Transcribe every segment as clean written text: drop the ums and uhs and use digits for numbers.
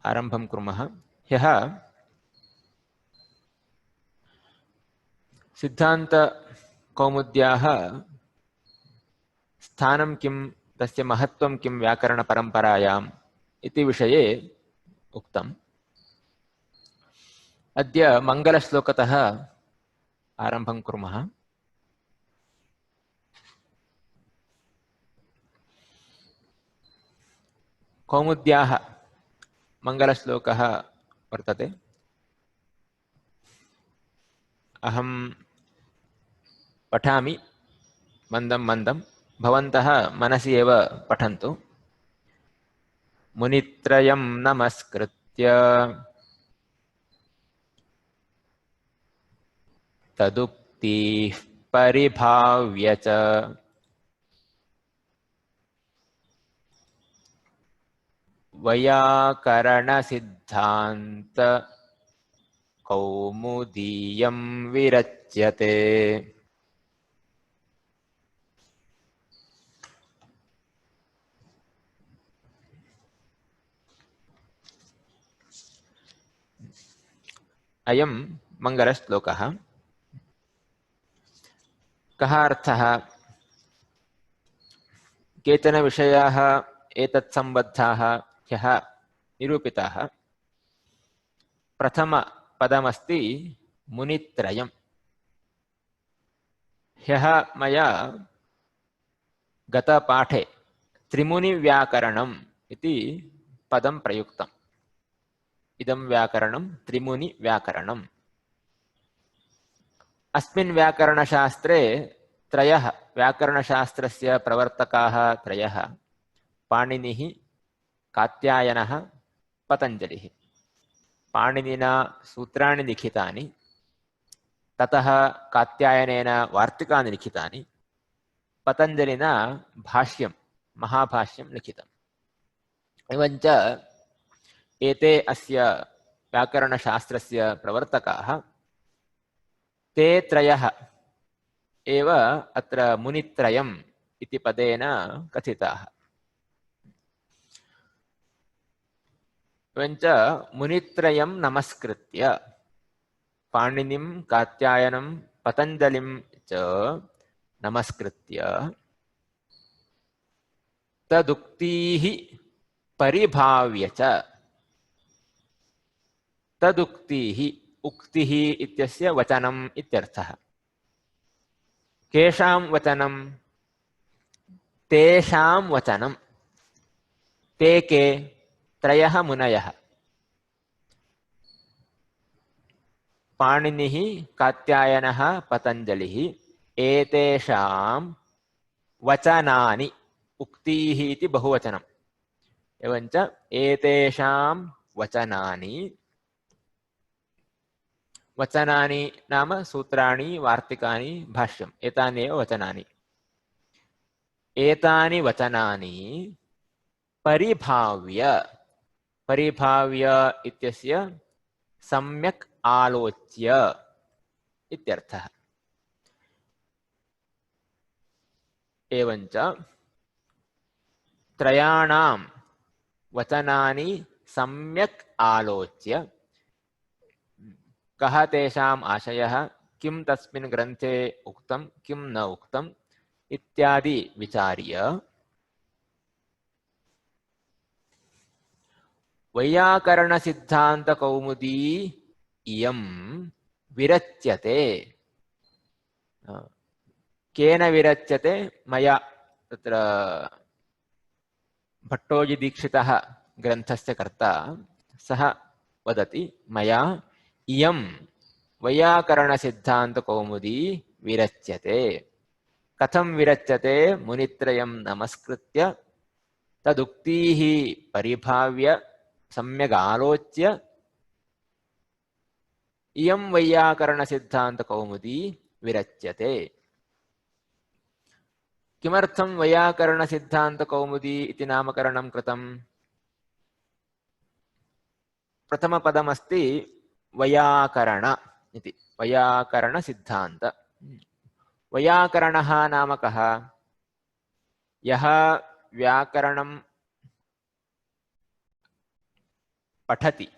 आरम्भं कुर्मः। ह्यः सिद्धान्तकौमुद्याः स्थानं किं, तस्य महत्त्वं किं व्याकरणपरम्परायाम् इति विषये उक्तम्। अद्य मङ्गलश्लोकतः आरम्भं कुर्मः। कौमुद्याः मङ्गलश्लोकः वर्तते। अहं पठामि मन्दं मन्दं, भवन्तः मनसि एव पठन्तु। मुनित्रयं नमस्कृत्य तदुक्तिः परिभाव्य च वैयाकरणसिद्धान्त कौमुदीयं विरच्यते। अयं मङ्गलश्लोकः। कः अर्थः? केचन विषयाः एतत्सम्बद्धाः ह्यः निरूपिताः। प्रथमपदमस्ति मुनित्रयम्। ह्यः मया गतपाठे त्रिमुनिव्याकरणम् इति पदं प्रयुक्तम्। इदं व्याकरणं त्रिमुनिव्याकरणम्। अस्मिन् व्याकरणशास्त्रे त्रयः, व्याकरणशास्त्रस्य प्रवर्तकाः त्रयः: पाणिनिः, कात्यायनः, पतञ्जलिः। पाणिनिना सूत्राणि लिखितानि, ततः कात्यायनेन वार्तिकानि लिखितानि, पतञ्जलिना भाष्यं, महाभाष्यं लिखितम्। एवञ्च एते अस्य व्याकरणशास्त्रस्य प्रवर्तकाः। ते त्रयः एव अत्र मुनित्रयम् इति पदेन कथिताः। एवञ्च मुनित्रयं नमस्कृत्य, पाणिनिं, कात्यायनं, पतञ्जलिं च नमस्कृत्य तदुक्तीः परिभाव्य च। तदुक्तीः, उक्तिः इत्यस्य वचनम् इत्यर्थः। केषां वचनं? तेषां वचनं। ते के? त्रयः मुनयः: पाणिनिः, कात्यायनः, पतञ्जलिः। एतेषां वचनानि, उक्तीः इति बहुवचनम्। एवञ्च एतेषां वचनानि, वचनानि नाम सूत्राणि, वार्तिकानि, भाष्यम्, एतानि एव वचनानि। एतानि वचनानि परिभाव्य, परिभाव्य इत्यस्य सम्यक् आलोच्य इत्यर्थः। एवञ्च त्रयाणां वचनानि सम्यक् आलोच्य, कः तेषाम् आशयः, किं तस्मिन् ग्रन्थे उक्तं, किं न उक्तम् इत्यादि विचार्य वैयाकरणसिद्धान्तकौमुदी इयं विरच्यते। केन विरच्यते? मया। तत्र भट्टोजिदीक्षितः ग्रन्थस्य कर्ता, सः वदति, मया इयं वैयाकरणसिद्धान्तकौमुदी विरच्यते। कथं विरच्यते? मुनित्रयं नमस्कृत्य तदुक्तीः परिभाव्य सम्यगालोच्य इयं वैयाकरणसिद्धान्तकौमुदी विरच्यते। किमर्थं वैयाकरणसिद्धान्तकौमुदी इति नामकरणं कृतं? प्रथमपदमस्ति वैयाकरण इति। वैयाकरणसिद्धान्त। वैयाकरणः नाम कः? यः व्याकरणं पठति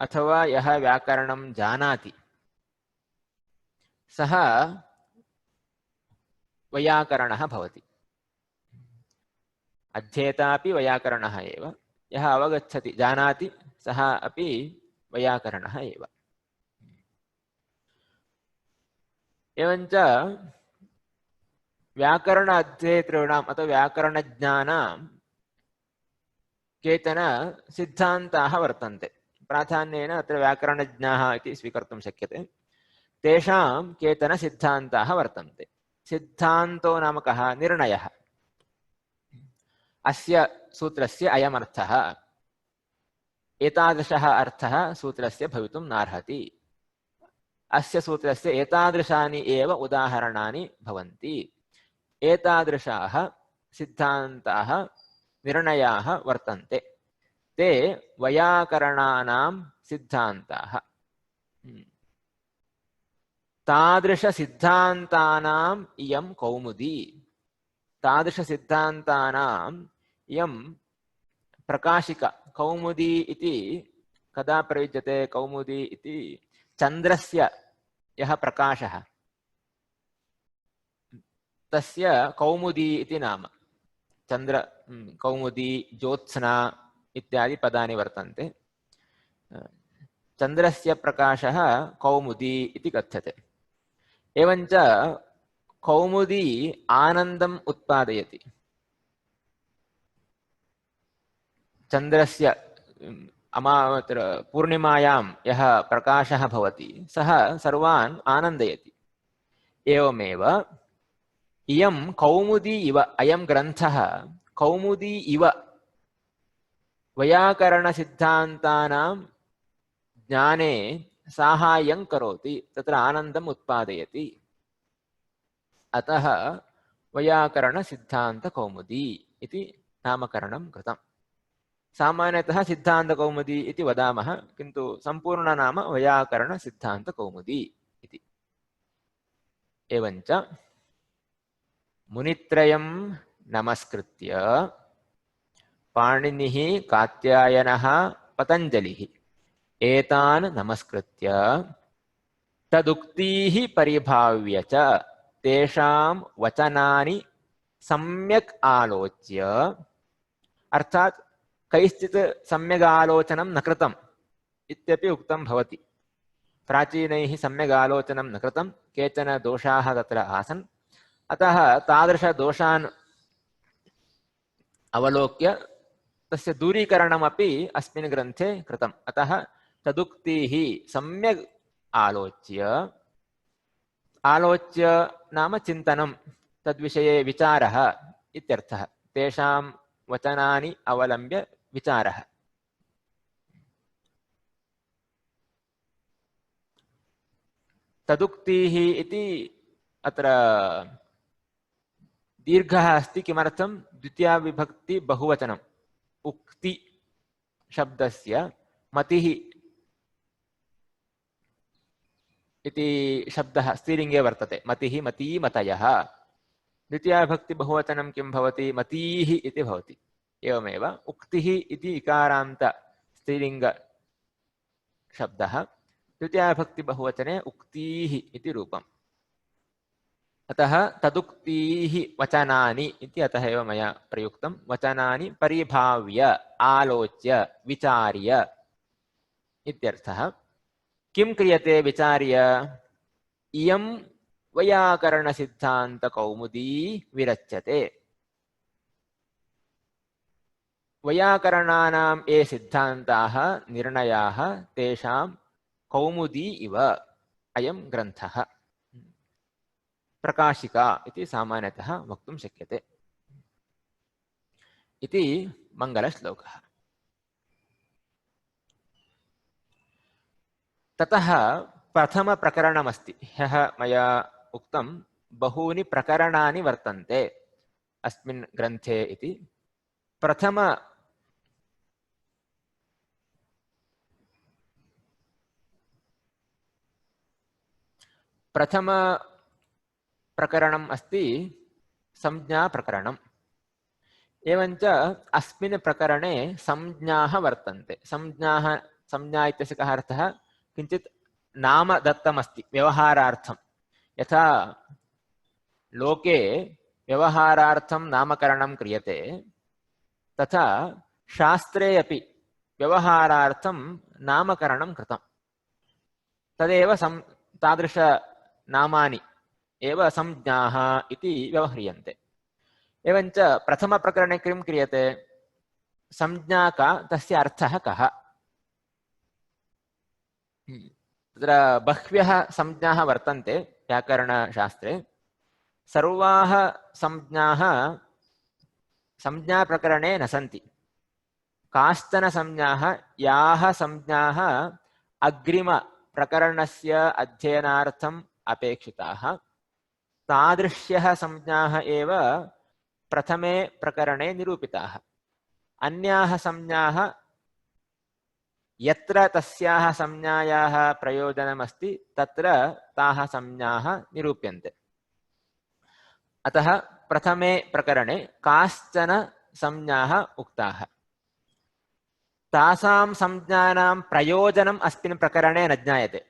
अथवा यः व्याकरणं जानाति सः वैयाकरणः भवति। अध्येता अपि वैयाकरणः एव, यः अवगच्छति जानाति सः अपि वैयाकरणः एव। एवञ्च व्याकरण अध्येतॄणाम् अथवा व्याकरणज्ञानां केचन सिद्धान्ताः वर्तन्ते। प्राधान्येन अत्र व्याकरणज्ञाः इति स्वीकर्तुं शक्यते। तेषां केचन सिद्धान्ताः वर्तन्ते। सिद्धान्तो नाम कः? निर्णयः। अस्य सूत्रस्य अयमर्थः, एतादृशः अर्थः सूत्रस्य भवितुं नार्हति, अस्य सूत्रस्य एतादृशानि एव उदाहरणानि भवन्ति, एतादृशाः सिद्धान्ताः निर्णयाः वर्तन्ते। ते वैयाकरणानां सिद्धान्ताः। तादृशसिद्धान्तानाम् इयं कौमुदी, तादृशसिद्धान्तानाम् इयं प्रकाशिका। कौमुदी इति कदा प्रयुज्यते? कौमुदी इति चन्द्रस्य यः प्रकाशः तस्य कौमुदी इति नाम। चन्द्र कौमुदी, ज्योत्स्ना इत्यादि पदानि वर्तन्ते। चन्द्रस्य प्रकाशः कौमुदी इति कथ्यते। एवञ्च कौमुदी आनन्दम् उत्पादयति। चन्द्रस्य पूर्णिमायां यः प्रकाशः भवति सः सर्वान् आनन्दयति। एवमेव इयं कौमुदी इव, अयं ग्रन्थः कौमुदी इव वैयाकरणसिद्धान्तानां ज्ञाने साहाय्यं करोति, तत्र आनन्दम् उत्पादयति। अतः वैयाकरणसिद्धान्तकौमुदी इति नामकरणं कृतम्। सामान्यतः सिद्धान्तकौमुदी इति वदामः, किन्तु सम्पूर्णनाम वैयाकरणसिद्धान्तकौमुदी इति। एवञ्च मुनित्रयं नमस्कृत्य पाणिनिः, कात्यायनः, पतञ्जलिः एतान् नमस्कृत्य तदुक्तीः परिभाव्य च तेषां वचनानि सम्यक् आलोच्य, अर्थात् कैश्चित् सम्यक् आलोचनं न कृतम् इत्यपि उक्तं भवति। प्राचीनैः सम्यक् आलोचनं न कृतं, केचन दोषाः तत्र आसन्, अतः तादृशदोषान् अवलोक्य तस्य दूरीकरणमपि अस्मिन् ग्रन्थे कृतम्। अतः तदुक्तीः सम्यक् आलोच्य नाम चिन्तनं, तद्विषये विचारः इत्यर्थः। तेषां वचनानि अवलम्ब्य विचारः। तदुक्तीः इति अत्र दीर्घः अस्ति। किमर्थं? द्वितीया विभक्ति बहुवचनम्। उक्ति शब्दस्य मतिः इति शब्दः स्त्रीलिङ्गे वर्तते। मतिः, मती, मतयः। द्वितीया विभक्ति बहुवचनं किं भवति? मतीः इति भवति। एवमेव उक्तिः इति इकारान्त स्त्रीलिङ्ग शब्दः द्वितीया विभक्ति बहुवचने उक्तीः इति रूपम्। अतः तदुक्तीः वचनानि इति अतः एव मया प्रयुक्तं। वचनानि परिभाव्य, आलोच्य, विचार्य इत्यर्थः। किं क्रियते विचार्य? इयं वैयाकरणसिद्धान्तकौमुदी विरच्यते। वैयाकरणानां ये सिद्धान्ताः, निर्णयाः, तेषां कौमुदी इव अयं ग्रन्थः, प्रकाशिका इति सामान्यतः वक्तुं शक्यते। इति मङ्गलश्लोकः। ततः प्रथमप्रकरणमस्ति। ह्यः मया उक्तं बहूनि प्रकरणानि वर्तन्ते अस्मिन् ग्रन्थे इति। प्रथमप्रकरणम् अस्ति संज्ञाप्रकरणम्। एवञ्च अस्मिन् प्रकरणे संज्ञाः वर्तन्ते। संज्ञा इत्यस्य कः अर्थः? किञ्चित् नाम दत्तमस्ति व्यवहारार्थं। यथा लोके व्यवहारार्थं नामकरणं क्रियते, तथा शास्त्रे अपि व्यवहारार्थं नामकरणं कृतं। तदेव तादृशनामानि एव संज्ञाः इति व्यवह्रियन्ते। एवञ्च प्रथमप्रकरणे किं क्रियते? संज्ञा का, तस्य अर्थः कः? तत्र बह्व्यः संज्ञाः वर्तन्ते व्याकरणशास्त्रे। सर्वाः संज्ञाः संज्ञाप्रकरणे न सन्ति। काश्चन संज्ञाः, याः संज्ञाः अग्रिमप्रकरणस्य अध्ययनार्थम् अपेक्षिताः, तादृश्यः संज्ञाः एव प्रथमे प्रकरणे निरूपिताः। अन्याः संज्ञाः यत्र तस्याः संज्ञायाः प्रयोजनमस्ति तत्र ताः संज्ञाः निरूप्यन्ते। अतः प्रथमे प्रकरणे काश्चन संज्ञाः उक्ताः। तासां संज्ञानां प्रयोजनम् अस्मिन् प्रकरणे न ज्ञायते।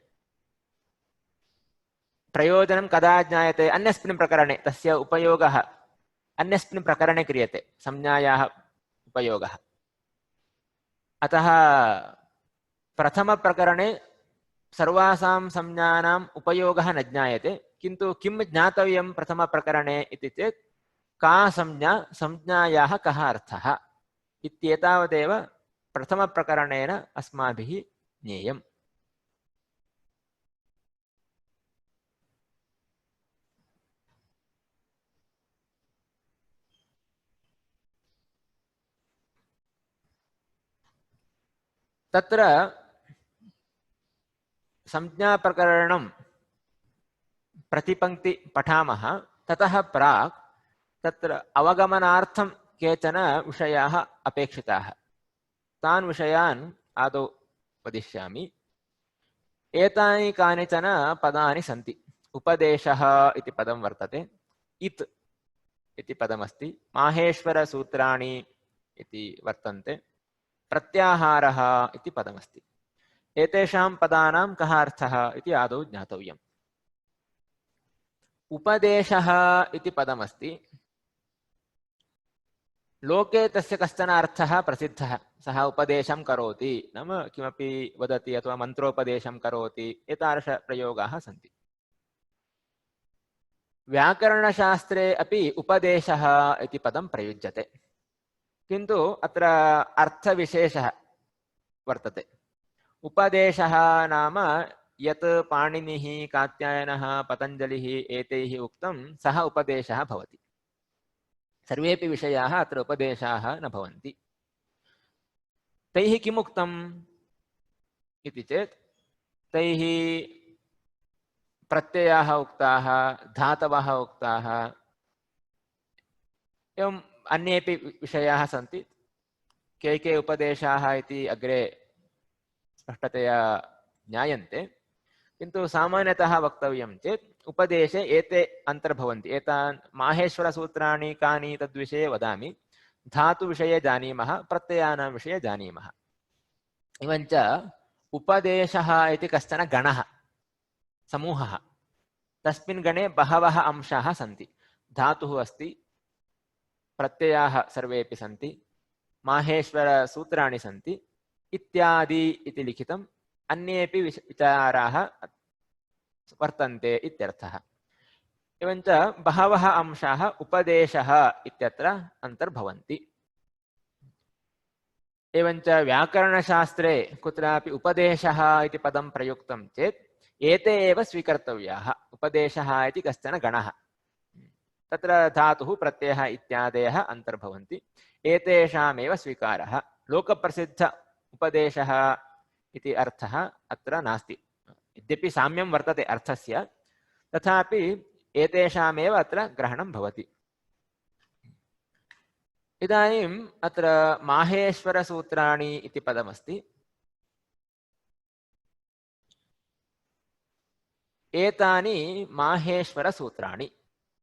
प्रयोजनं कदा ज्ञायते? अन्यस्मिन् प्रकरणे तस्य उपयोगः अन्यस्मिन् प्रकरणे क्रियते, संज्ञायाः उपयोगः। अतः प्रथमप्रकरणे सर्वासां संज्ञानाम् उपयोगः न ज्ञायते, किन्तु किं ज्ञातव्यं प्रथमप्रकरणे इति चेत् का संज्ञा, संज्ञायाः कः अर्थः इत्येतावदेव प्रथमप्रकरणेन अस्माभिः ज्ञेयम्। तत्र संज्ञाप्रकरणं प्रतिपङ्क्ति पठामः, ततः प्राक् तत्र अवगमनार्थं केचन विषयाः अपेक्षिताः। तान् विषयान् आदौ वदिष्यामि। एतानि कानिचन पदानि सन्ति। उपदेशः इति पदं वर्तते, इत् इति पदमस्ति, माहेश्वरसूत्राणि इति वर्तन्ते, प्रत्याहारः इति पदमस्ति। एतेषां पदानां कः अर्थः इति आदौ ज्ञातव्यम्। उपदेशः इति पदमस्ति। लोके तस्य कश्चन अर्थः प्रसिद्धः, सः उपदेशं करोति, नाम किमपि वदति अथवा मन्त्रोपदेशं करोति, एतादृशप्रयोगाः सन्ति। व्याकरणशास्त्रे अपि उपदेशः इति पदं प्रयुज्यते, किन्तु अत्र अर्थविशेषः वर्तते। उपदेशः नाम यत् पाणिनिः, कात्यायनः, पतञ्जलिः एतैः उक्तं सः उपदेशः भवति। सर्वेपि विषयाः अत्र उपदेशाः न भवन्ति। तैः किम् उक्तम् इति चेत् तैः प्रत्ययाः उक्ताः, धातवः उक्ताः, एवम् अन्येपि विषयाः सन्ति। के उपदेशाः इति अग्रे स्पष्टतया ज्ञायन्ते, किन्तु सामान्यतः वक्तव्यं चेत् उपदेशे एते अन्तर्भवन्ति। एतान् माहेश्वरसूत्राणि कानि तद्विषये वदामि। धातुविषये जानीमः, प्रत्ययानां विषये जानीमः। एवञ्च उपदेशः इति कश्चन गणः, समूहः। तस्मिन् गणे बहवः अंशाः सन्ति। धातुः अस्ति, प्रत्ययाः सर्वेपि सन्ति, माहेश्वरसूत्राणि सन्ति, इत्यादि इति लिखितम्। अन्येपि विचाराः वर्तन्ते इत्यर्थः। एवञ्च बहवः अंशाः उपदेशः इत्यत्र अन्तर्भवन्ति। एवञ्च व्याकरणशास्त्रे कुत्रापि उपदेशः इति पदं प्रयुक्तं चेत् एते एव स्वीकर्तव्याः। उपदेशः इति कश्चन गणः, तत्र धातुः, प्रत्ययः इत्यादयः अन्तर्भवन्ति। एतेषामेव स्वीकारः। लोकप्रसिद्ध उपदेशः इति अर्थः अत्र नास्ति। यद्यपि साम्यं वर्तते अर्थस्य, तथापि एतेषामेव अत्र ग्रहणं भवति। इदानीम् अत्र माहेश्वरसूत्राणि इति पदमस्ति। एतानि माहेश्वरसूत्राणि।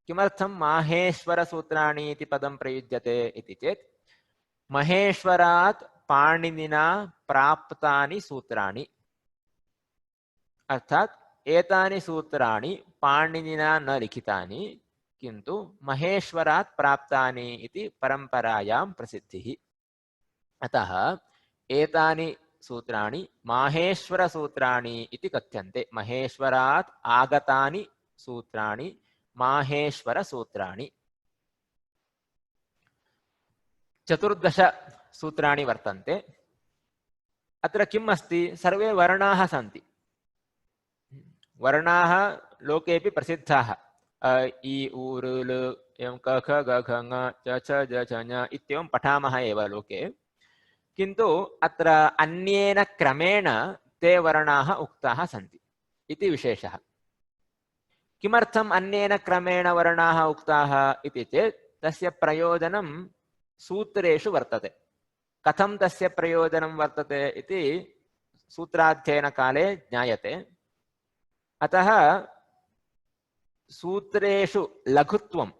किमर्थं माहेश्वरसूत्राणि इति पदं प्रयुज्यते इति चेत् महेश्वरात् पाणिनिना प्राप्तानि सूत्राणि, अर्थात एतानि सूत्राणि पाणिनिना न लिखितानि किन्तु महेश्वरात् प्राप्तानि इति परंपरायां प्रसिद्धिः। अतः एतानि सूत्राणि माहेश्वरसूत्राणि इति कथ्यन्ते। महेश्वरात् आगतानि सूत्राणि माहेश्वरसूत्राणि। 14 सूत्राणि वर्तन्ते। अत्र किम् अस्ति? सर्वे वर्णाः सन्ति। वर्णाः लोकेपि प्रसिद्धाः। अ इ उ ऋ ल एवं क ख ग घ ङ च छ ज छ ञ इत्येवं पठामः एव लोके। किन्तु अत्र अन्येन क्रमेण ते वर्णाः उक्ताः सन्ति इति विशेषः। किमर्थम् अन्येन क्रमेण वर्णाः उक्ताः इति चेत् तस्य प्रयोजनं सूत्रेषु वर्तते। कथं तस्य प्रयोजनं वर्तते इति सूत्राध्ययनकाले ज्ञायते। अतः सूत्रेषु लघुत्वं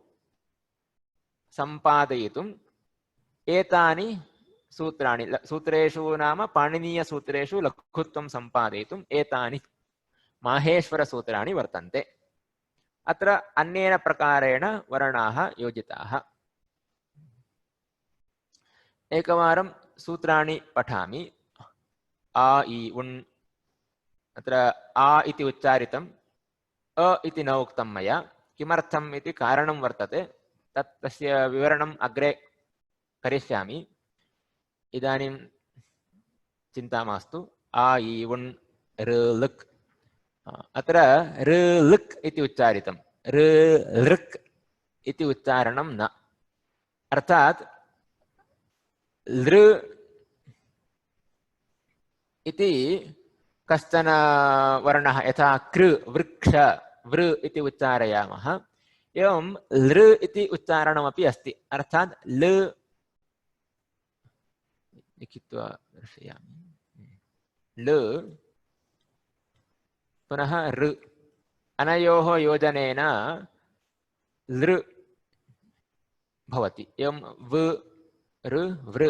सम्पादयितुम् एतानि सूत्राणि, सूत्रेषु नाम पाणिनीयसूत्रेषु लघुत्वं सम्पादयितुम् एतानि माहेश्वरसूत्राणि वर्तन्ते। अत्र अन्येन प्रकारेण वर्णाः योजिताः। एकवारं सूत्राणि पठामि। आ इ उण्। अत्र आ इति उच्चारितम्, अ इति न उक्तं मया। किमर्थम् इति कारणं वर्तते। तस्य विवरणम् अग्रे करिष्यामि। इदानीं चिन्ता मास्तु। आ इ उण् ऋ लृक्। अत्र ऋ लृक् इति उच्चारितं, ऋ लृक् इति उच्चारणं न। अर्थात् लृ इति कश्चन वर्णः, यथा कृ वृक्ष वृ इति उच्चारयामः, एवं लृ इति उच्चारणमपि अस्ति। अर्थात् ल लिखित्वा दर्शयामि। ल पुनः ऋ, अनयोः योजनेन लृ भवति। एवं व ऋ वृ।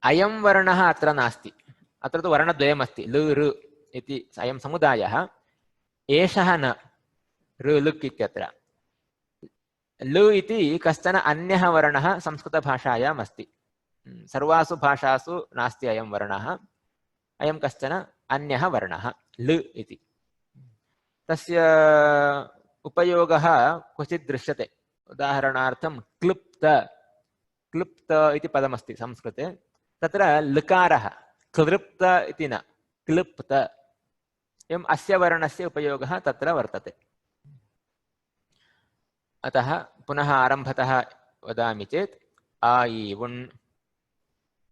अयं वर्णः अत्र नास्ति। अत्र तु वर्णद्वयमस्ति, लृ ऋ इति अयं समुदायः। एषः न, ऋ लृक् इत्यत्र। लृ इति कश्चन अन्यः वर्णः संस्कृतभाषायाम् अस्ति। सर्वासु भाषासु नास्ति अयं वर्णः। अयं कश्चन अन्यः वर्णः लृ इति। तस्य उपयोगः क्वचित् दृश्यते। उदाहरणार्थं क्लुप्त, क्लुप्त इति पदमस्ति संस्कृते। तत्र लकारः क्लृप्त इति न, क्लृप्त। एवम् अस्य वर्णस्य उपयोगः तत्र वर्तते। अतः पुनः आरम्भतः वदामि चेत् आ इ उण्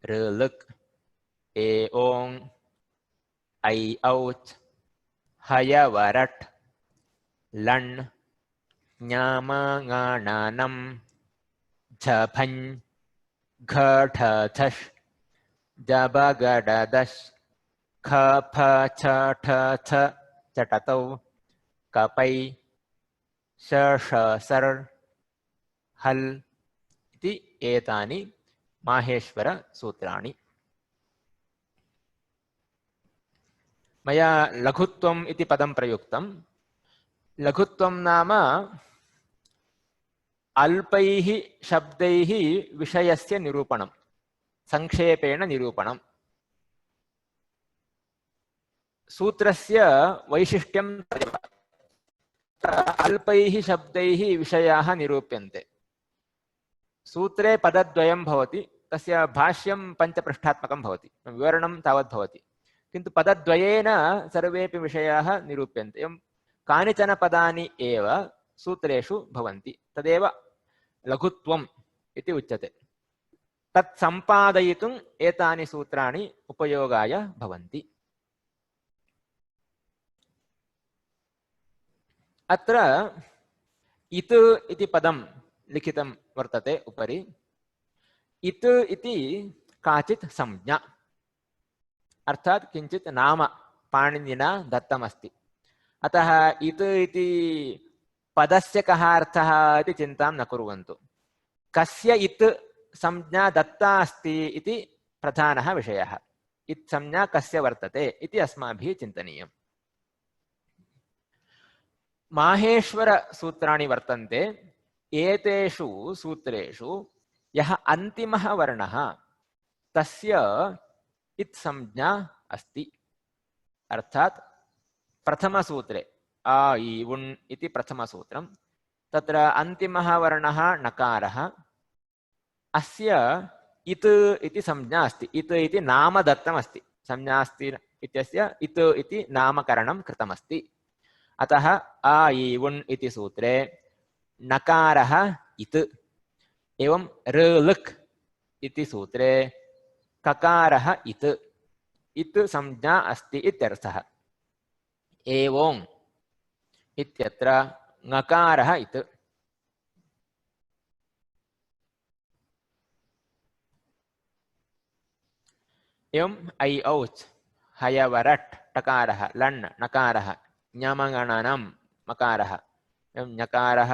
ऋ लृक् ए ओङ् ऐ औच् हय वरट् लण् ञाम ङाणानम् झभञ् घ ढ झष् जब गड दश् ख फ छ ठ छ चटतौ कपै श ष सर् हल् इति एतानि माहेश्वर सूत्राणि। मया लघुत्वम् इति पदं प्रयुक्तं। लघुत्वं नाम अल्पैः शब्दैः विषयस्य निरूपणं, संक्षेपेण निरूपणं। सूत्रस्य वैशिष्ट्यं तदेव। अल्पैः शब्दैः विषयाः निरूप्यन्ते। सूत्रे पदद्वयं भवति, तस्य भाष्यं 5 पृष्ठात्मकं भवति, विवरणं तावत् भवति। किन्तु पदद्वयेन सर्वेपि विषयाः निरूप्यन्ते। एवं कानिचन पदानि एव सूत्रेषु भवन्ति, तदेव लघुत्वम् इति उच्यते। तत् सम्पादयितुम् एतानि सूत्राणि उपयोगाय भवन्ति। अत्र इत् इति पदं लिखितं वर्तते उपरि। इत् इति काचित् संज्ञा, अर्थात् किञ्चित् नाम पाणिनिना दत्तमस्ति। अतः इत् इति पदस्य कः अर्थः इति चिन्तां न कुर्वन्तु। कस्य इत् संज्ञा दत्ता अस्ति इति प्रधानः विषयः। इत् संज्ञा कस्य वर्तते इति अस्माभिः चिन्तनीयम्। माहेश्वरसूत्राणि वर्तन्ते। एतेषु सूत्रेषु यः अन्तिमः वर्णः तस्य इत् संज्ञा अस्ति। अर्थात् प्रथमसूत्रे आ इ उण् इति प्रथमसूत्रं, तत्र अन्तिमः वर्णः नकारः, अस्य इत् इति संज्ञा अस्ति। इत् इति नाम दत्तमस्ति। संज्ञा अस्ति इत्यस्य इत् इति नामकरणं कृतमस्ति। अतः आ इ उण् इति सूत्रे नकारः इत्, एवं ऋ लृक् इति सूत्रे ककारः इत्, इत् संज्ञा अस्ति इत्यर्थः। एवं इत्यत्र ङकारः इत्। एवं ऐ औच् हयवरट् टकारः, लण् नकारः, ञमगणनं मकारः, एवं ञकारः,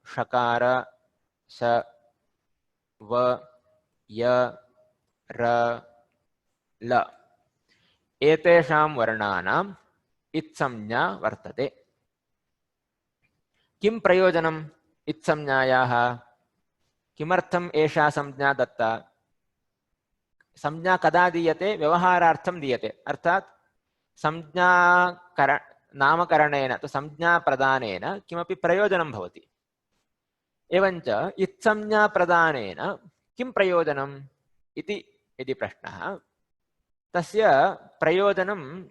षकार, स, व, य, र, ल, एतेषां वर्णानाम् इत्संज्ञा वर्तते। किं प्रयोजनम् इत्संज्ञायाः? किमर्थम् एषा संज्ञा दत्ता? संज्ञा कदा दीयते? व्यवहारार्थं दीयते। अर्थात् नामकरणेन तो संज्ञाप्रदानेन किमपि प्रयोजनं भवति। एवञ्च इत्संज्ञाप्रदानेन किं प्रयोजनम् इति यदि प्रश्नः, तस्य प्रयोजनम्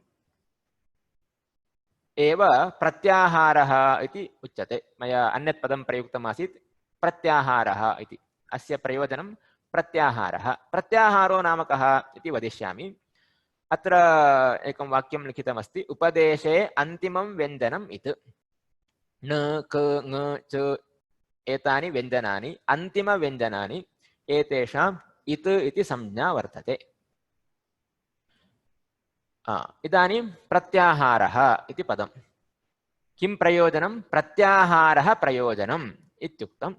एव प्रत्याहारः इति उच्यते। मया अन्यत् पदं प्रयुक्तमासीत्, प्रत्याहारः इति। अस्य प्रयोजनं प्रत्याहारः। प्रत्याहारो नाम कः इति वदिष्यामि। अत्र एकं वाक्यं लिखितमस्ति, उपदेशे अन्तिमं व्यञ्जनम् इत्। न, क, ङ, च एतानि व्यञ्जनानि अन्तिमव्यञ्जनानि, एतेषाम् इत् इति संज्ञा वर्तते। इदानीं प्रत्याहारः इति पदं। किं प्रयोजनं? प्रत्याहारः प्रयोजनम् इत्युक्तं।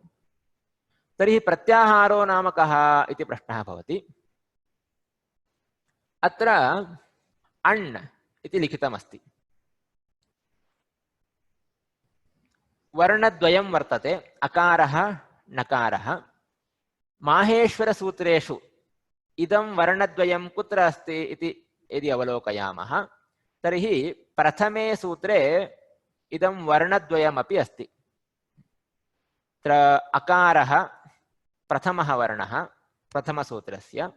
तर्हि प्रत्याहारो नाम कः इति प्रश्नः भवति। अत्र अण् इति लिखितमस्ति। वर्णद्वयं वर्तते, अकारः नकारः। माहेश्वरसूत्रेषु इदं वर्णद्वयं कुत्र अस्ति इति यदि अवलोकयामः, तर्हि प्रथमे सूत्रे इदं वर्णद्वयमपि अस्ति। अत्र अकारः प्रथमः वर्णः प्रथमसूत्रस्य,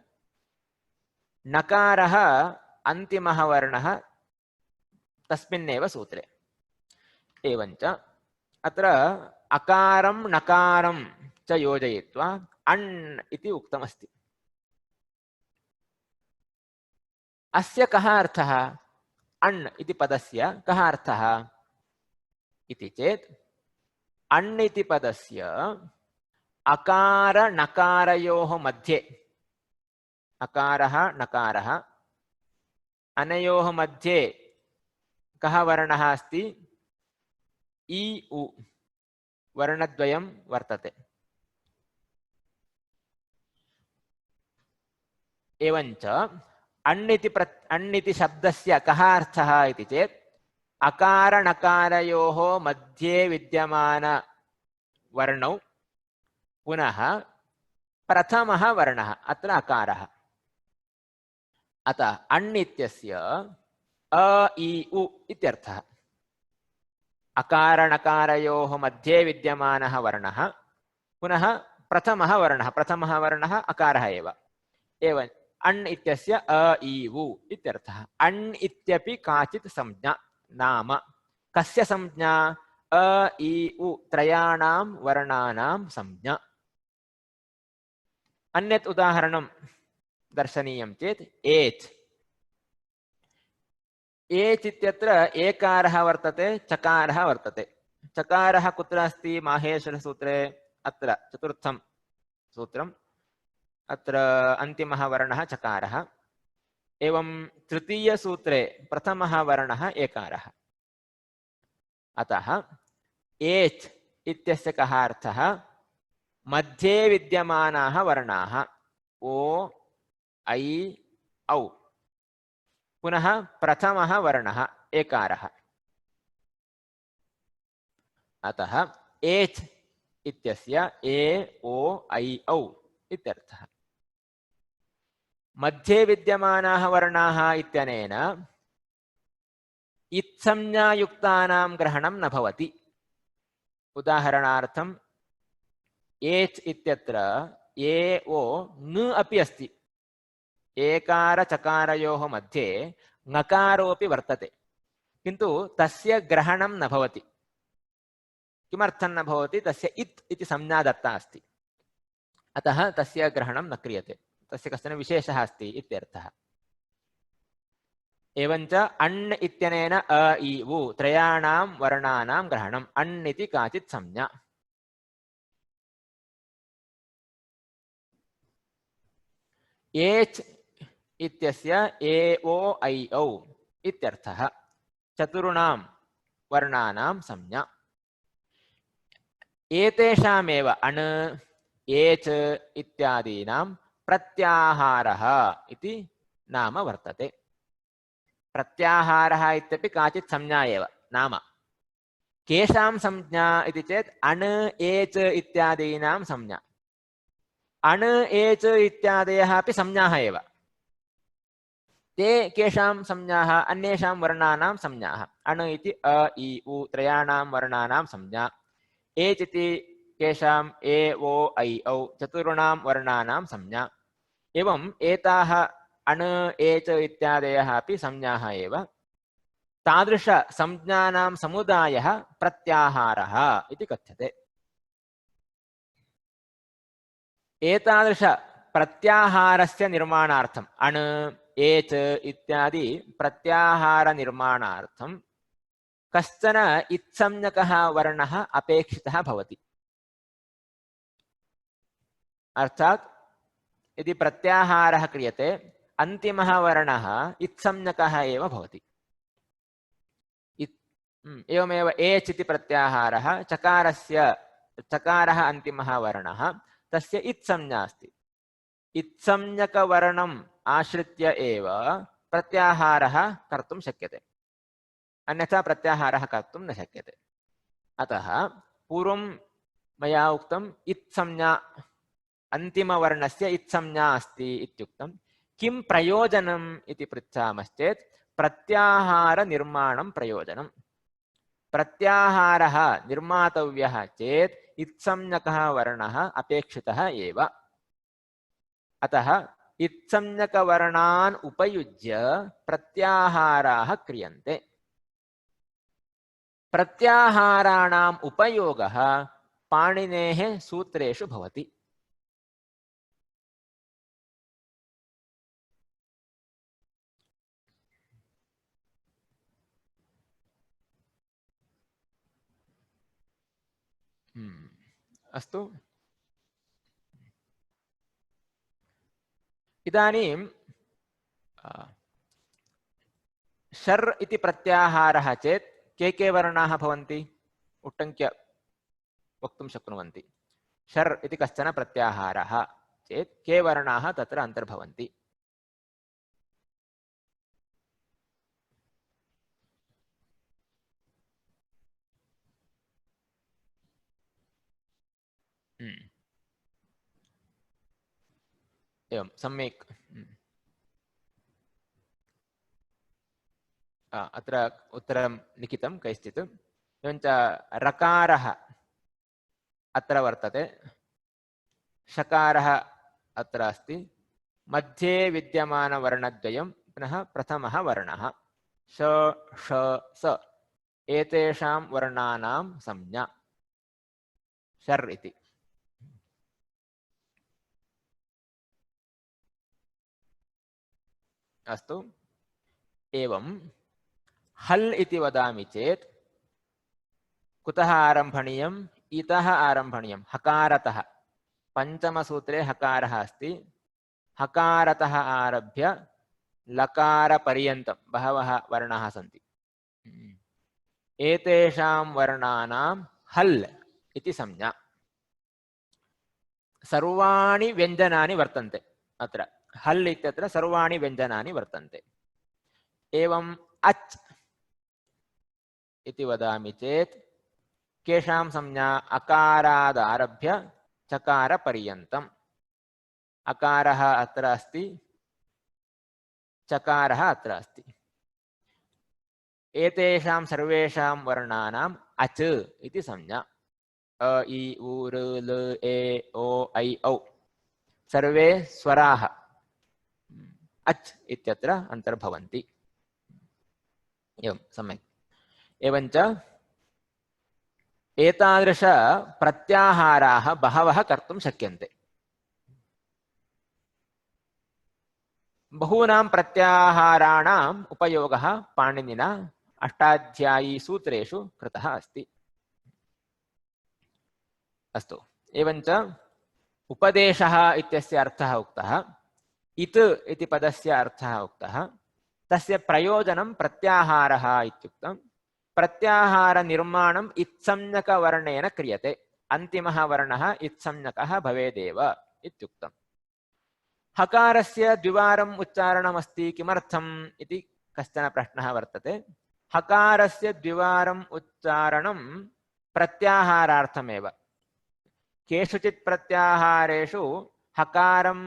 नकारः अन्तिमः वर्णः तस्मिन्नेव सूत्रे। एवञ्च अत्र अकारं नकारं च योजयित्वा अण् इति उक्तमस्ति। अस्य कः अर्थः? अण् इति पदस्य कः अर्थः इति चेत्, अण् इति पदस्य अकार नकारयोः मध्ये, अकारः नकारः अनयोः मध्ये कः वर्णः अस्ति? इ उ वर्णद्वयं वर्तते। एवञ्च अण् इति शब्दस्य कः अर्थः इति चेत्, अकार नकारयोः मध्ये विद्यमानवर्णौ पुनः प्रथमः वर्णः, अत्र अकारः। अतः अण् इत्यस्य अ इ उ इत्यर्थः। अकार नकारयोः मध्ये विद्यमानः वर्णः पुनः प्रथमः वर्णः अकारः एव। एवं अण् इत्यस्य अ इ उ इत्यर्थः। अण् इत्यपि काचित् संज्ञा, नाम कस्य संज्ञा? अ इ उ त्रयाणां वर्णानां संज्ञा। अन्यत् उदाहरणं दर्शनीयं चेत् एच्। एच् इत्यत्र एकारः वर्तते, चकारः वर्तते। चकारः कुत्र अस्ति? माहेश्वरसूत्रे अत्र चतुर्थं सूत्रम्, अत्र अन्तिमः वर्णः चकारः। एवं तृतीयसूत्रे प्रथमः वर्णः एकारः। अतः एच् इत्यस्य कः अर्थः? मध्ये विद्यमानाः वर्णाः ओ ऐ औ। पुनः प्रथमः वर्णः एकारः। अतः एच् इत्यस्य ए ओ ऐ औ इत्यर्थः। मध्ये विद्यमानाः वर्णाः इत्यनेन इत्संज्ञायुक्तानां ग्रहणं न भवति। उदाहरणार्थम् एच् इत्यत्र ए ओ न् अपि अस्ति। एकार चकारयोः मध्ये ङकारोऽपि वर्तते, किन्तु तस्य ग्रहणं न भवति। किमर्थं न भवति? तस्य इत् इति संज्ञा दत्ता अस्ति, अतः तस्य ग्रहणं न क्रियते, तस्य कश्चन विशेषः अस्ति इत्यर्थः। एवञ्च अण् इत्यनेन अ इ उ त्रयाणां वर्णानां ग्रहणम्, अण् इति काचित् संज्ञा। एच् इत्यस्य ए ओ ऐ औ इत्यर्थः चतुर्णां वर्णानां संज्ञा। एतेषामेव अण् एच् इत्यादीनां प्रत्याहारः इति नाम वर्तते। प्रत्याहारः इत्यपि काचित् संज्ञा एव नाम। केषां संज्ञा इति चेत् अण् एच् इत्यादीनां संज्ञा। अण् एच् इत्यादयः अपि संज्ञाः एव। ते केषां संज्ञाः? अन्येषां वर्णानां संज्ञाः। अण् इति अ इ उ त्रयाणां वर्णानां संज्ञा। एच् इति केषाम्? ए ओ ऐ औ चतुर्णां वर्णानां संज्ञा। एवम् एताः अण् एच् इत्यादयः अपि संज्ञाः एव। तादृश संज्ञानां समुदायः प्रत्याहारः इति कथ्यते। एतादृश प्रत्याहारस्य निर्माणार्थम् अण् एच् इत्यादि प्रत्याहार निर्माणार्थं कश्चन इत्संज्ञकः वर्णः अपेक्षितः भवति। अर्थात् यदि प्रत्याहारः क्रियते अन्तिमः वर्णः इत्संज्ञकः एव भवति। एवमेव एच् इति प्रत्याहारः चकारः अन्तिमः वर्णः, तस्य इत्संज्ञा अस्ति। इत्संज्ञकवर्णम् आश्रित्य एव प्रत्याहारः कर्तुं शक्यते, अन्यथा प्रत्याहारः कर्तुं न शक्यते। अतः पूर्वं मया उक्तम् इत्संज्ञा, अन्तिमवर्णस्य इत्संज्ञा अस्ति इत्युक्तं। किं प्रयोजनम् इति पृच्छामश्चेत् प्रत्याहारनिर्माणं प्रयोजनम्। प्रत्याहारः निर्मातव्यः चेत् इत्संज्ञकः वर्णः अपेक्षितः एव। अतः इत्संज्ञकवर्णान् उपयुज्य प्रत्याहाराः क्रियन्ते। प्रत्याहाराणाम् उपयोगः पाणिनेः सूत्रेषु भवति। अस्तु, इदानीं शर् इति प्रत्याहारः चेत् के वर्णाः भवन्ति? उट्टङ्क्य वक्तुं शक्नुवन्ति। शर् इति कश्चन प्रत्याहारः चेत् के वर्णाः तत्र अन्तर्भवन्ति? एवं सम्यक्। अत्र उत्तरं लिखितं कैश्चित्। एवञ्च रकारः अत्र वर्तते, शकारः अत्र अस्ति, मध्ये विद्यमानवर्णद्वयं पुनः प्रथमः वर्णः श ष स एतेषां वर्णानां संज्ञा शर् इति। अस्तु, एवं हल् इति वदामि चेत् कुतः आरम्भणीयम्? इतः आरम्भणीयं, हकारतः। पञ्चमसूत्रे हकारः अस्ति, हकारतः आरभ्य लकारपर्यन्तं बहवः वर्णाः सन्ति। एतेषां वर्णानां हल् इति संज्ञा। सर्वाणि व्यञ्जनानि वर्तन्ते अत्र। हल् इत्यत्र सर्वाणि व्यञ्जनानि वर्तन्ते। एवम् अच् इति वदामि चेत् केषां संज्ञा? अकारादारभ्य चकारपर्यन्तम्। अकारः अत्र अस्ति, चकारः अत्र अस्ति। एतेषां सर्वेषां वर्णानाम् अच् इति संज्ञा। अ इ उ ऋ ल ए ओ ऐ औ सर्वे स्वराः अच् इत्यत्र अन्तर्भवन्ति। एवं सम्यक्। एवञ्च एतादृश प्रत्याहाराः बहवः कर्तुं शक्यन्ते। बहूनां प्रत्याहाराणाम् उपयोगः पाणिनिना अष्टाध्यायी सूत्रेषु कृतः अस्ति। अस्तु। एवञ्च उपदेशः इत्यस्य अर्थः उक्तः, इत् इति पदस्य अर्थः उक्तः, तस्य प्रयोजनं प्रत्याहारः इत्युक्तं। प्रत्याहारनिर्माणम् इत्संज्ञकवर्णेन क्रियते। अन्तिमः वर्णः इत्संज्ञकः भवेदेव इत्युक्तम्। हकारस्य द्विवारम् उच्चारणमस्ति, किमर्थम् इति कश्चन प्रश्नः वर्तते। हकारस्य द्विवारम् उच्चारणं प्रत्याहारार्थमेव। केषुचित् प्रत्याहारेषु हकारं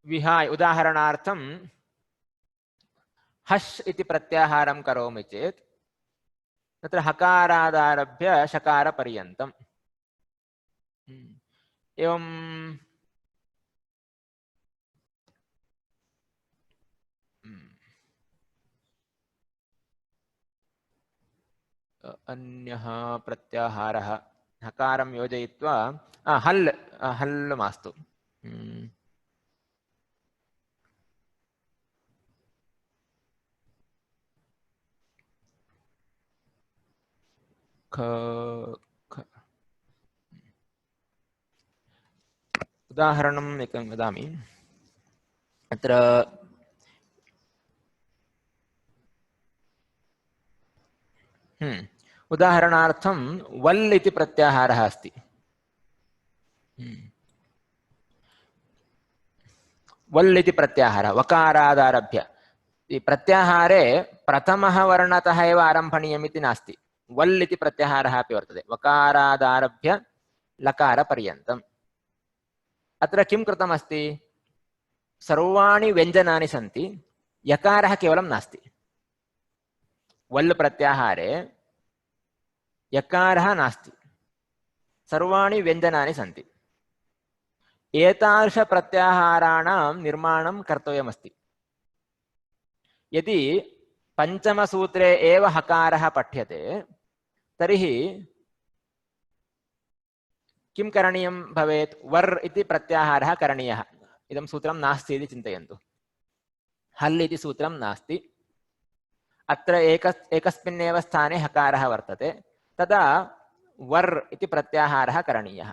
विहाय, उदाहरणार्थं हश् इति प्रत्याहारं करोमि चेत् तत्र हकारादारभ्य शकारपर्यन्तम्। एवं अन्यः प्रत्याहारः हकारं योजयित्वा हल् हल् मास्तु। उदाहरणम् एकं वदामि। अत्र उदाहरणार्थं वल् इति प्रत्याहारः अस्ति। वल् इति प्रत्याहारः वकारादारभ्य। प्रत्याहारे प्रथमः वर्णतः एव आरम्भणीयम् इति नास्ति। वल् इति प्रत्याहारः अपि वर्तते, वकारादारभ्य लकारपर्यन्तम्। अत्र किं कृतमस्ति? सर्वाणि व्यञ्जनानि सन्ति, यकारः केवलं नास्ति। वल् प्रत्याहारे यकारः नास्ति, सर्वाणि व्यञ्जनानि सन्ति। एतादृश प्रत्याहाराणां निर्माणं कर्तव्यमस्ति। यदि पञ्चमसूत्रे एव हकारः पठ्यते तर्हि किं करणीयं भवेत्? वर् इति प्रत्याहारः करणीयः। इदं सूत्रं नास्ति इति चिन्तयन्तु। हल् इति सूत्रं नास्ति, अत्र एकस्मिन्नेव स्थाने हकारः वर्तते, तदा वर् इति प्रत्याहारः करणीयः।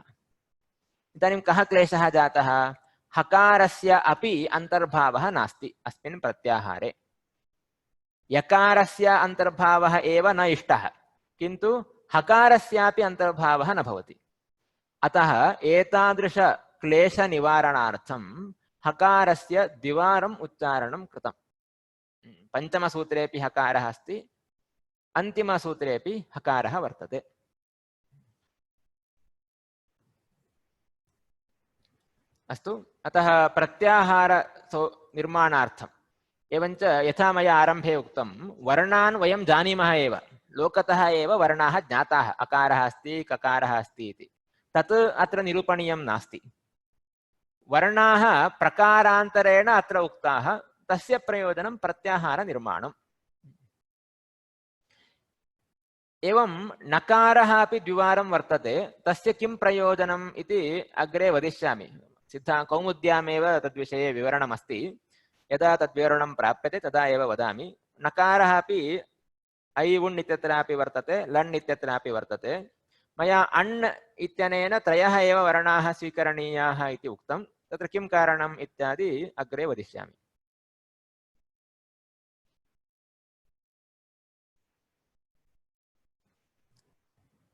इदानीं कः क्लेशः जातः? हकारस्य अपि अन्तर्भावः नास्ति अस्मिन् प्रत्याहारे। यकारस्य अन्तर्भावः एव न इष्टः, किन्तु हकारस्यापि अन्तर्भावः न भवति। अतः एतादृश क्लेशनिवारणार्थं हकारस्य द्विवारम् उच्चारणं कृतं। पञ्चमसूत्रेपि हकारः अस्ति, अन्तिमसूत्रेपि हकारः वर्तते। अस्तु। अतः प्रत्याहार निर्माणार्थम् एवञ्च यथा मया आरम्भे उक्तं, वर्णान् वयं जानीमः एव, लोकतः एव वर्णाः ज्ञाताः, अकारः अस्ति, ककारः अस्ति इति। तत् अत्र निरूपणीयं नास्ति। वर्णाः प्रकारान्तरेण अत्र उक्ताः, तस्य प्रयोजनं प्रत्याहारनिर्माणम्। एवं नकारः अपि द्विवारं वर्तते, तस्य किं प्रयोजनम् इति अग्रे वदिष्यामि। कौमुद्यामेव तद्विषये विवरणमस्ति। यदा तद्विवरणं प्राप्यते तदा एव वदामि। नकारः अपि ऐ उण् इत्यत्रापि वर्तते, लण् इत्यत्रापि वर्तते। मया अण् इत्यनेन त्रयः एव वर्णाः स्वीकरणीयाः इति उक्तं। तत्र किं कारणम् इत्यादि अग्रे वदिष्यामि।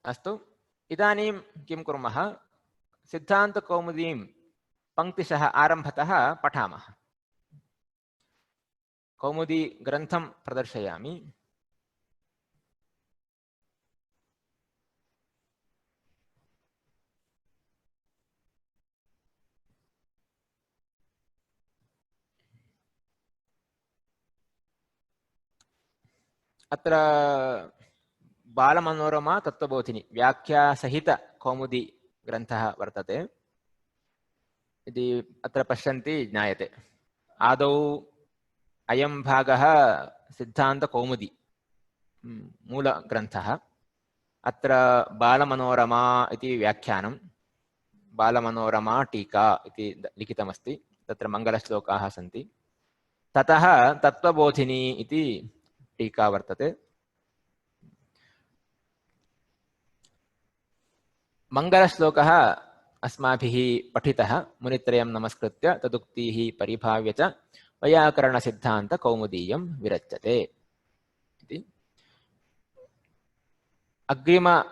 अस्तु, इदानीं किं कुर्मः? सिद्धान्तकौमुदीं पङ्क्तिशः आरम्भतः पठामः। कौमुदी ग्रन्थं प्रदर्शयामि। अत्र बालमनोरमा तत्त्वबोधिनी व्याख्यासहित कौमुदी ग्रन्थः वर्तते। यदि अत्र पश्यन्ति ज्ञायते। आदौ अयं भागः सिद्धान्तकौमुदी मूलग्रन्थः। अत्र बालमनोरमा इति व्याख्यानं, बालमनोरमा टीका इति लिखितमस्ति। तत्र मङ्गलश्लोकाः सन्ति। ततः तत्त्वबोधिनी इति टीका वर्तते। मङ्गलश्लोकः अस्माभिः पठितः। मुनित्रयं नमस्कृत्य तदुक्तिः परिभाव्य च वैयाकरणसिद्धान्तकौमुदीयं विरच्यते इति। अग्रिम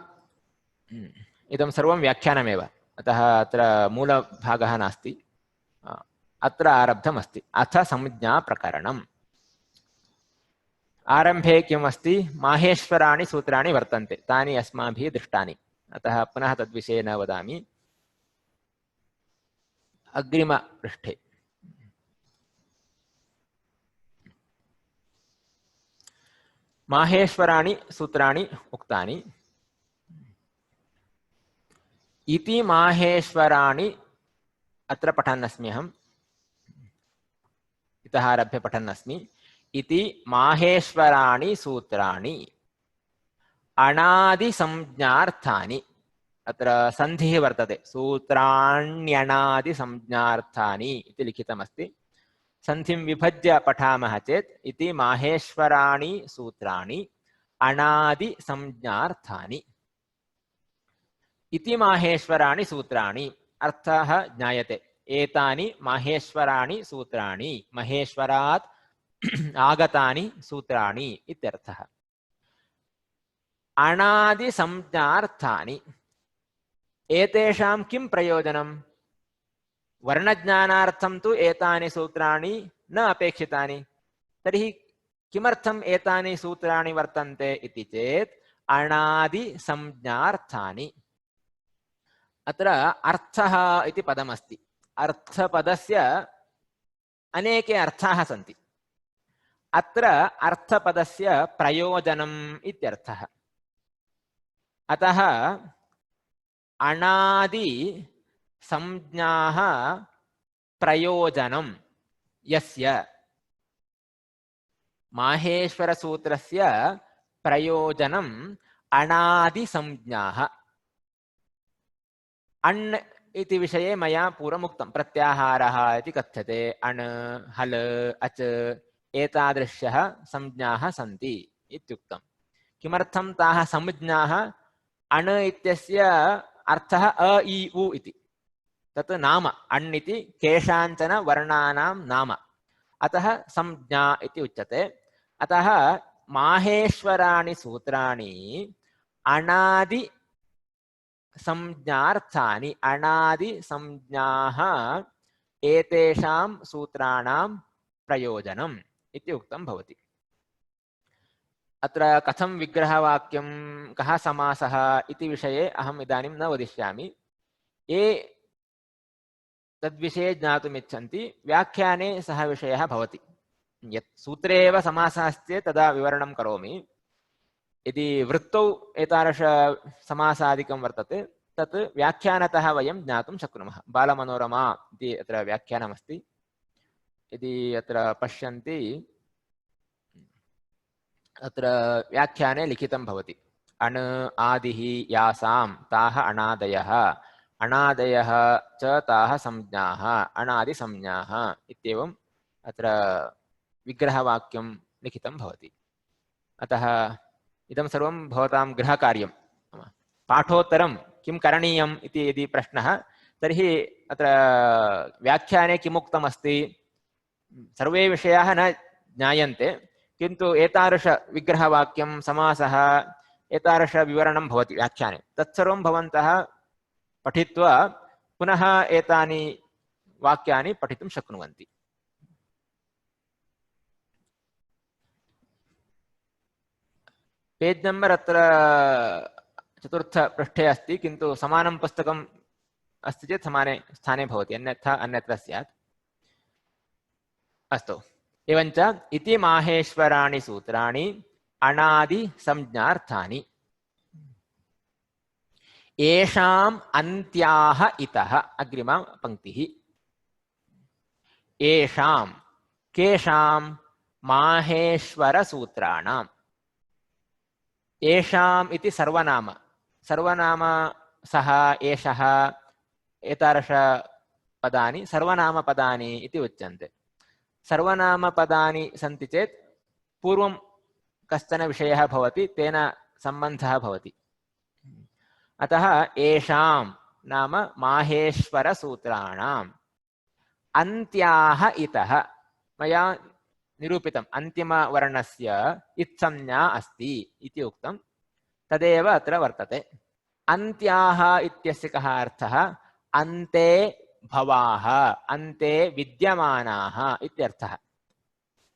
इदं सर्वं व्याख्यानमेव, अतः अत्र मूलभागः नास्ति। अत्र आरब्धमस्ति। अथ संज्ञाप्रकरणम्। आरम्भे किम् अस्ति? माहेश्वराणि सूत्राणि वर्तन्ते, तानि अस्माभिः दृष्टानि, अतः पुनः तद्विषये न वदामि। अग्रिमपृष्ठे माहेश्वराणि सूत्राणि उक्तानि। इति माहेश्वराणि अत्र पठन्नस्मि अहम्, इतः आरभ्य पठन्नस्मि। इति माहेश्वराणि सूत्राणि अणादिसंज्ञार्थानि। अत्र सन्धिः वर्तते, सूत्राण्यणादिसंज्ञार्थानि इति लिखितमस्ति। सन्धिं विभज्य पठामः चेत् इति माहेश्वराणि सूत्राणि अणादिसंज्ञार्थानि। इति माहेश्वराणि सूत्राणि, अर्थः ज्ञायते। एतानि माहेश्वराणि सूत्राणि, महेश्वरात् आगतानि सूत्राणि इत्यर्थः। अणादिसंज्ञार्थानि, एतेषां किं प्रयोजनं? वर्णज्ञानार्थं तु एतानि सूत्राणि न अपेक्षितानि। तर्हि किमर्थम् एतानि सूत्राणि वर्तन्ते इति चेत् अणादिसंज्ञार्थानि। अत्र अर्थः इति पदमस्ति। अर्थपदस्य अनेके अर्थाः सन्ति। अत्र अर्थपदस्य प्रयोजनम् इत्यर्थः। अतः अणादि संज्ञाः प्रयोजनं यस्य, माहेश्वरसूत्रस्य प्रयोजनम् अणादिसंज्ञाः। अण् इति विषये मया पूर्वमुक्तं। प्रत्याहारः इति कथ्यते। अण्, हल्, अच् एतादृश्यः संज्ञाः सन्ति इत्युक्तं। किमर्थं ताः संज्ञाः? अण् इत्यस्य अर्थः अ इ उ इति, तत् नाम। अण् इति केषाञ्चन वर्णानां नाम, अतः संज्ञा इति उच्यते। अतः माहेश्वराणि सूत्राणि अणादि संज्ञार्थानि, अणादिसंज्ञाः एतेषां सूत्राणां प्रयोजनम् इति उक्तं भवति। अत्र कथं विग्रहवाक्यं, कः समासः इति विषये अहम् इदानीं न वदिष्यामि। ये तद्विषये ज्ञातुमिच्छन्ति, व्याख्याने सः विषयः भवति। यत् सूत्रे एव समासः अस्ति तदा विवरणं करोमि। यदि वृत्तौ एतादृशसमासादिकं वर्तते तत् व्याख्यानतः वयं ज्ञातुं शक्नुमः। बालमनोरमा इति अत्र व्याख्यानमस्ति। यदि अत्र पश्यन्ति, अत्र व्याख्याने लिखितं भवति। अण् आदिः यासां ताः अणादयः, अणादयः च ताः संज्ञाः अणादिसंज्ञाः इत्येवम् अत्र विग्रहवाक्यं लिखितं भवति। अतः इदं सर्वं भवतां गृहकार्यं। पाठोत्तरं किं करणीयम् इति यदि प्रश्नः, तर्हि अत्र व्याख्याने किमुक्तमस्ति, सर्वे विषयाः न ज्ञायन्ते, किन्तु एतादृश विग्रहवाक्यं, समासः, एतादृशविवरणं भवति व्याख्याने। तत्सर्वं भवन्तः पठित्वा पुनः एतानि वाक्यानि पठितुं शक्नुवन्ति। पेज् नम्बर् अत्र चतुर्थपृष्ठे अस्ति, किन्तु समानं पुस्तकम् अस्ति चेत् समाने स्थाने भवति, अन्यथा अन्यत्र स्यात्। अस्तु, एवञ्च इति माहेश्वराणि सूत्राणि अणादिसंज्ञार्थानि येषाम् अन्त्याः इतः। अग्रिमा पङ्क्तिः। येषां केषां माहेश्वरसूत्राणां। येषाम् इति सर्वनाम, सर्वनाम सः एषः एतादृशपदानि सर्वनामपदानि इति उच्यन्ते। सर्वनामपदानि सन्ति चेत् पूर्वं कश्चन विषयः भवति, तेन सम्बन्धः भवति। अतः येषां नाम माहेश्वरसूत्राणाम् अन्त्याः इतः। मया निरूपितम्, अन्तिमवर्णस्य इत्संज्ञा अस्ति इति उक्तं, तदेव अत्र वर्तते। अन्त्याः इत्यस्य कः अर्थः? अन्ते भवाः, अन्ते विद्यमानाः इत्यर्थः।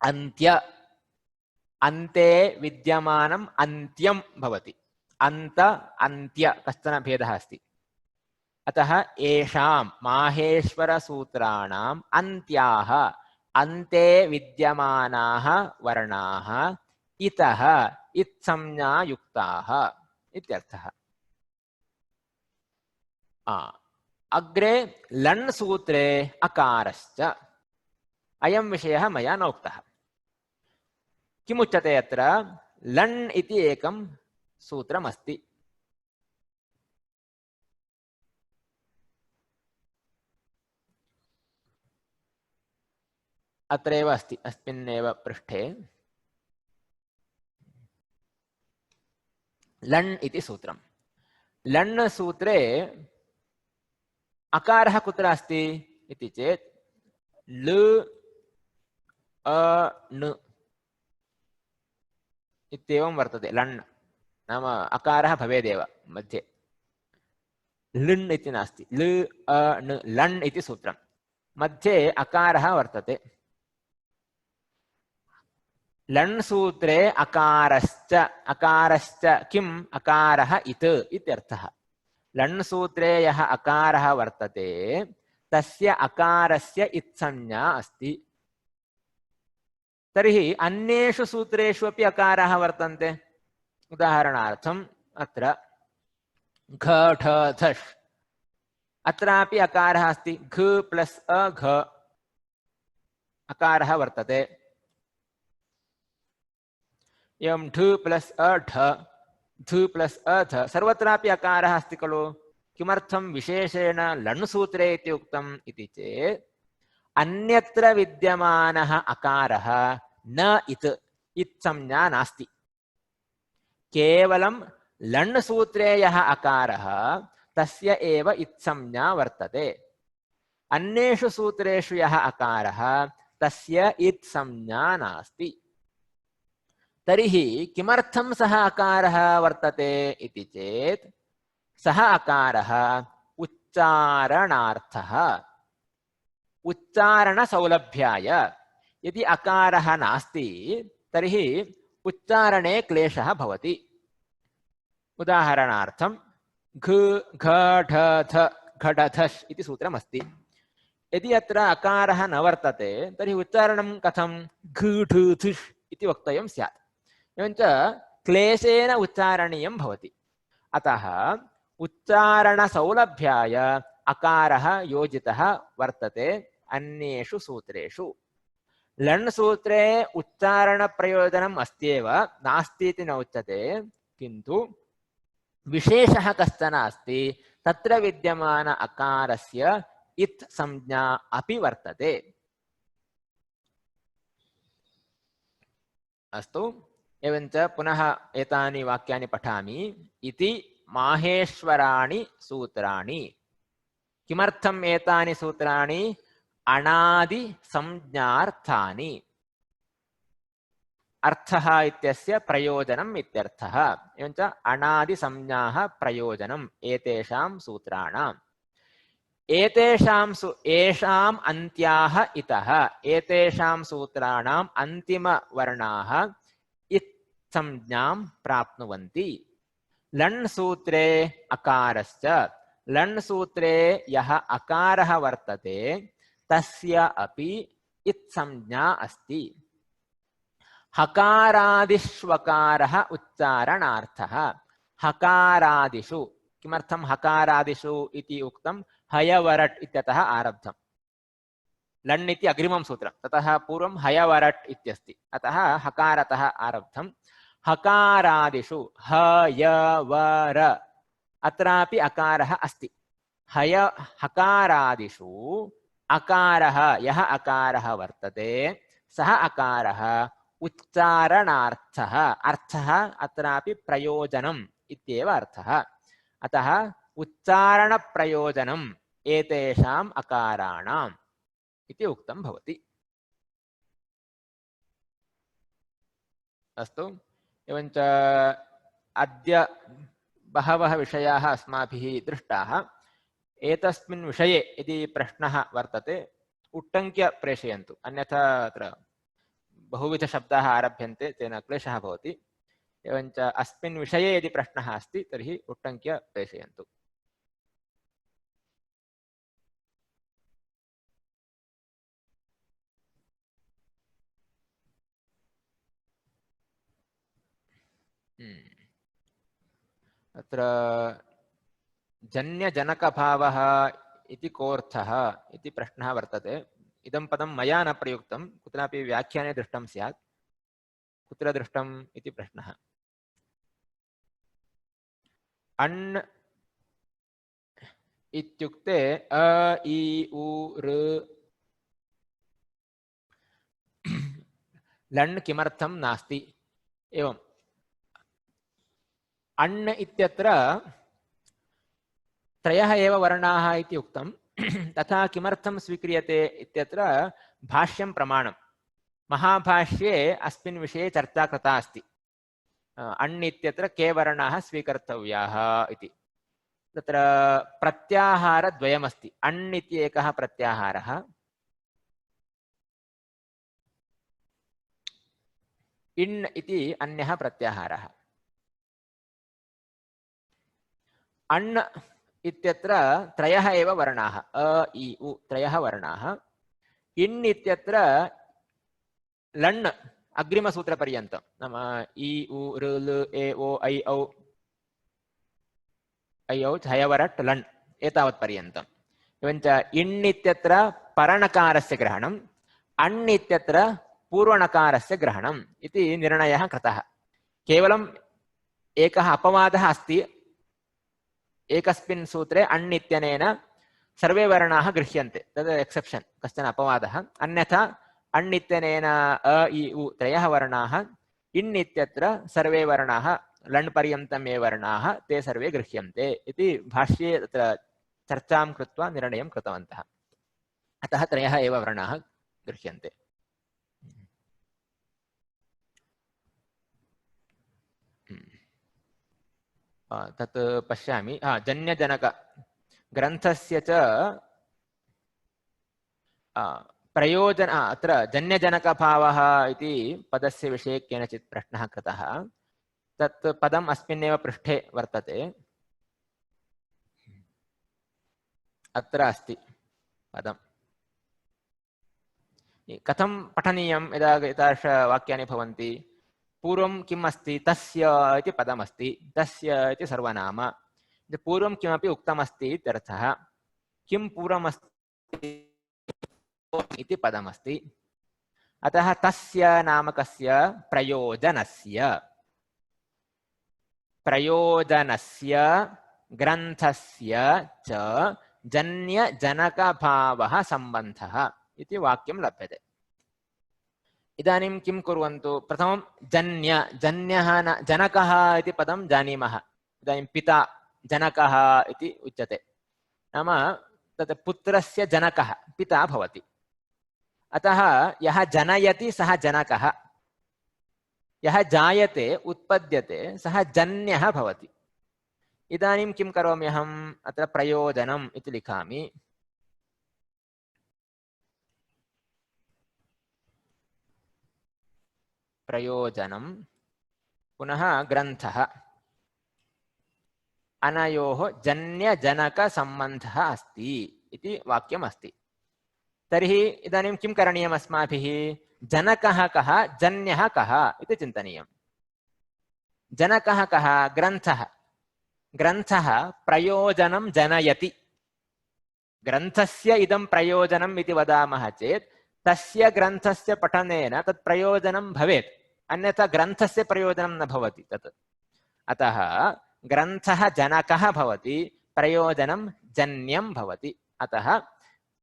अन्त्य, अन्ते विद्यमानम् अन्त्यं भवति। अन्त अन्त्य कश्चन भेदः अस्ति। अतः येषां माहेश्वरसूत्राणाम् अन्त्याः, अन्ते विद्यमानाः वर्णाः इतः इत्संज्ञायुक्ताः इत्यर्थः। अग्रे लण् सूत्रे अकारश्च। अयं विषयः मया न उक्तः। किमुच्यते अत्र? लण् इति एकं सूत्रमस्ति। अत्रैव अस्ति, अस्मिन्नेव पृष्ठे। लण् इति सूत्रं। लण् सूत्रे अकारः कुत्र अस्ति इति चेत् ल अ ण इत्येवं वर्तते। लण् नाम अकारः भवेदेव मध्ये, लृण् इति नास्ति। ल अ ण लण् इति सूत्रं, मध्ये अकारः वर्तते। लण् सूत्रे अकारश्च। अकारश्च किम्? अकारः इत् इत्यर्थः। लण् सूत्रे यः अकारः वर्तते तस्य अकारस्य इत्संज्ञा अस्ति। तर्हि अन्येषु सूत्रेषु अपि अकाराः वर्तन्ते। उदाहरणार्थम् अत्र घ ठ झष्, अत्रापि अकारः अस्ति। घ प्लस् अ घ अकारः वर्तते। एवं ढ प्लस् अ ढ, ध प्लस् अ ध, सर्वत्रापि अकारः अस्ति खलु। किमर्थं विशेषेण लण् सूत्रे इति उक्तम् इति चेत् अन्यत्र विद्यमानः अकारः न इत्, इत्संज्ञा नास्ति। केवलं लण् सूत्रे यः अकारः तस्य एव इत्संज्ञा वर्तते। अन्येषु सूत्रेषु यः अकारः तस्य इत्संज्ञा नास्ति। तर्हि किमर्थं सः अकारः वर्तते इति चेत् सः अकारः उच्चारणार्थः, उच्चारणसौलभ्याय। यदि अकारः नास्ति तर्हि उच्चारणे क्लेशः भवति। उदाहरणार्थं घ घ ढ ध घटधश् इति सूत्रमस्ति। यदि अत्र अकारः न वर्तते तर्हि उच्चारणं कथं? घ ढ धिष् इति वक्तव्यं स्यात्। एवञ्च क्लेशेन उच्चारणीयं भवति। अतः उच्चारणसौलभ्याय अकारः योजितः वर्तते अन्येषु सूत्रेषु। लण् सूत्रे उच्चारणप्रयोजनम् अस्त्येव, नास्ति इति न उच्यते, किन्तु विशेषः कश्चन अस्ति। तत्र विद्यमान अकारस्य इत् संज्ञा अपि वर्तते। अस्तु, एवञ्च पुनः एतानि वाक्यानि पठामि। इति माहेश्वराणि सूत्राणि। किमर्थम् एतानि सूत्राणि? अणादि संज्ञार्थानि। अर्थः इत्यस्य प्रयोजनम् इत्यर्थः। एवञ्च अणादिसंज्ञाः प्रयोजनम् एतेषां सूत्राणाम्। येषाम् अन्त्याः इतः एतेषां सूत्राणाम् अन्तिमवर्णाः इत् संज्ञां प्राप्नुवन्ति। लण् सूत्रे अकारश्च लण् सूत्रे यः अकारः वर्तते तस्य अपि इत् संज्ञा अस्ति। हकारादिष्वकारः उच्चारणार्थः। हकारादिषु किमर्थं हकारादिषु इति उक्तं? हयवरट् इत्यतः आरब्धम्। लण् इति अग्रिमं सूत्रं, ततः पूर्वं हयवरट् इत्यस्ति, अतः हकारतः आरब्धम्। हकारादिषु हयवर अत्रापि अकारः अस्ति। हकारादिषु अकारः यः अकारः वर्तते सः अकारः उच्चारणार्थः। अर्थः अत्रापि प्रयोजनम् इत्येव अर्थः। अतः उच्चारणप्रयोजनम् एतेषाम् अकाराणाम् इति उक्तं भवति। अस्तु। एवञ्च अद्य बहवः विषयाः अस्माभिः दृष्टाः। एतस्मिन् विषये यदि प्रश्नः वर्तते उट्टङ्क्य प्रेषयन्तु, अन्यथा अत्र बहुविधशब्दाः आरभ्यन्ते, तेन क्लेशः भवति। एवञ्च अस्मिन् विषये यदि प्रश्नः अस्ति तर्हि उट्टङ्क्य प्रेषयन्तु। अत्र जन्यजनकभावः इति कोऽर्थः इति प्रश्नः वर्तते। इदं पदं मया न प्रयुक्तं, कुत्रापि व्याख्याने दृष्टं स्यात्। कुत्र दृष्टम् इति प्रश्नः। अण् इत्युक्ते अ इ उ ऋ लण् किमर्थं नास्ति? एवम् अण् इत्यत्र त्रयः एव वर्णाः इति उक्तं। तथा किमर्थं स्वीक्रियते इत्यत्र भाष्यं प्रमाणं। महाभाष्ये अस्मिन् विषये चर्चा कृता अस्ति। अण् इत्यत्र के वर्णाः स्वीकर्तव्याः इति। तत्र प्रत्याहारद्वयमस्ति। अण् इति एकः प्रत्याहारः, इण् इति अन्यः प्रत्याहारः। अण् इत्यत्र त्रयः एव वर्णाः, अ इ उ त्रयः वर्णाः। इण् इत्यत्र लण् अग्रिमसूत्रपर्यन्तं, नाम इ उ ऋ लृ ए ओ ऐ औ हयवरट् लण् एतावत्पर्यन्तम्। एवञ्च इण् इत्यत्र परणकारस्य ग्रहणम्, अण् इत्यत्र पूर्वणकारस्य ग्रहणम् इति निर्णयः कृतः। केवलम् एकः अपवादः अस्ति। एकस्मिन् सूत्रे अण् इत्यनेन सर्वे वर्णाः गृह्यन्ते, तद् एक्सेप्शन्, कश्चन अपवादः। अन्यथा अण् इत्यनेन अ इ उ त्रयः वर्णाः, इण् इत्यत्र सर्वे वर्णाः लण् पर्यन्तं ये वर्णाः ते सर्वे गृह्यन्ते इति भाष्ये तत्र चर्चां कृत्वा निर्णयं कृतवन्तः। अतः त्रयः एव वर्णाः गृह्यन्ते। तत् पश्यामि। जन्यजनक ग्रन्थस्य च प्रयोजन अत्र जन्यजनकभावः इति पदस्य विषये केनचित् प्रश्नः कृतः। तत् पदम् अस्मिन्नेव पृष्ठे वर्तते। अत्र अस्ति पदम्। कथं पठनीयं यदा एतादृशवाक्यानि भवन्ति? पूर्वं किम् अस्ति? तस्य इति पदमस्ति। तस्य इति सर्वनाम। पूर्वं किमपि उक्तमस्ति इत्यर्थः। किं पूर्वमस्ति इति पदमस्ति। अतः तस्य नामकस्य प्रयोजनस्य ग्रन्थस्य च जन्यजनकभावः सम्बन्धः इति वाक्यं लभ्यते। इदानीं किं कुर्वन्तु? प्रथमं जन्यः जनकः इति पदं जानीमः। इदानीं पिता जनकः इति उच्यते, नाम तत् पुत्रस्य जनकः पिता भवति। अतः यः जनयति सः जनकः। यः जायते उत्पद्यते सः जन्यः भवति। इदानीं किं करोमि अहम् अत्र प्रयोजनम् इति लिखामि। प्रयोजनं पुनः ग्रन्थः अनयोः जन्यजनकसम्बन्धः अस्ति इति वाक्यम् अस्ति। तर्हि इदानीं किं करणीयम् अस्माभिः? जनकः कः, जन्यः कः इति चिन्तनीयम्। जनकः कः? ग्रन्थः। ग्रन्थः प्रयोजनं जनयति। ग्रन्थस्य इदं प्रयोजनम् इति वदामः चेत् तस्य ग्रन्थस्य पठनेन तत् प्रयोजनं भवेत्, अन्यथा ग्रन्थस्य प्रयोजनं न भवति तत्। अतः ग्रन्थः जनकः भवति, प्रयोजनं जन्यं भवति। अतः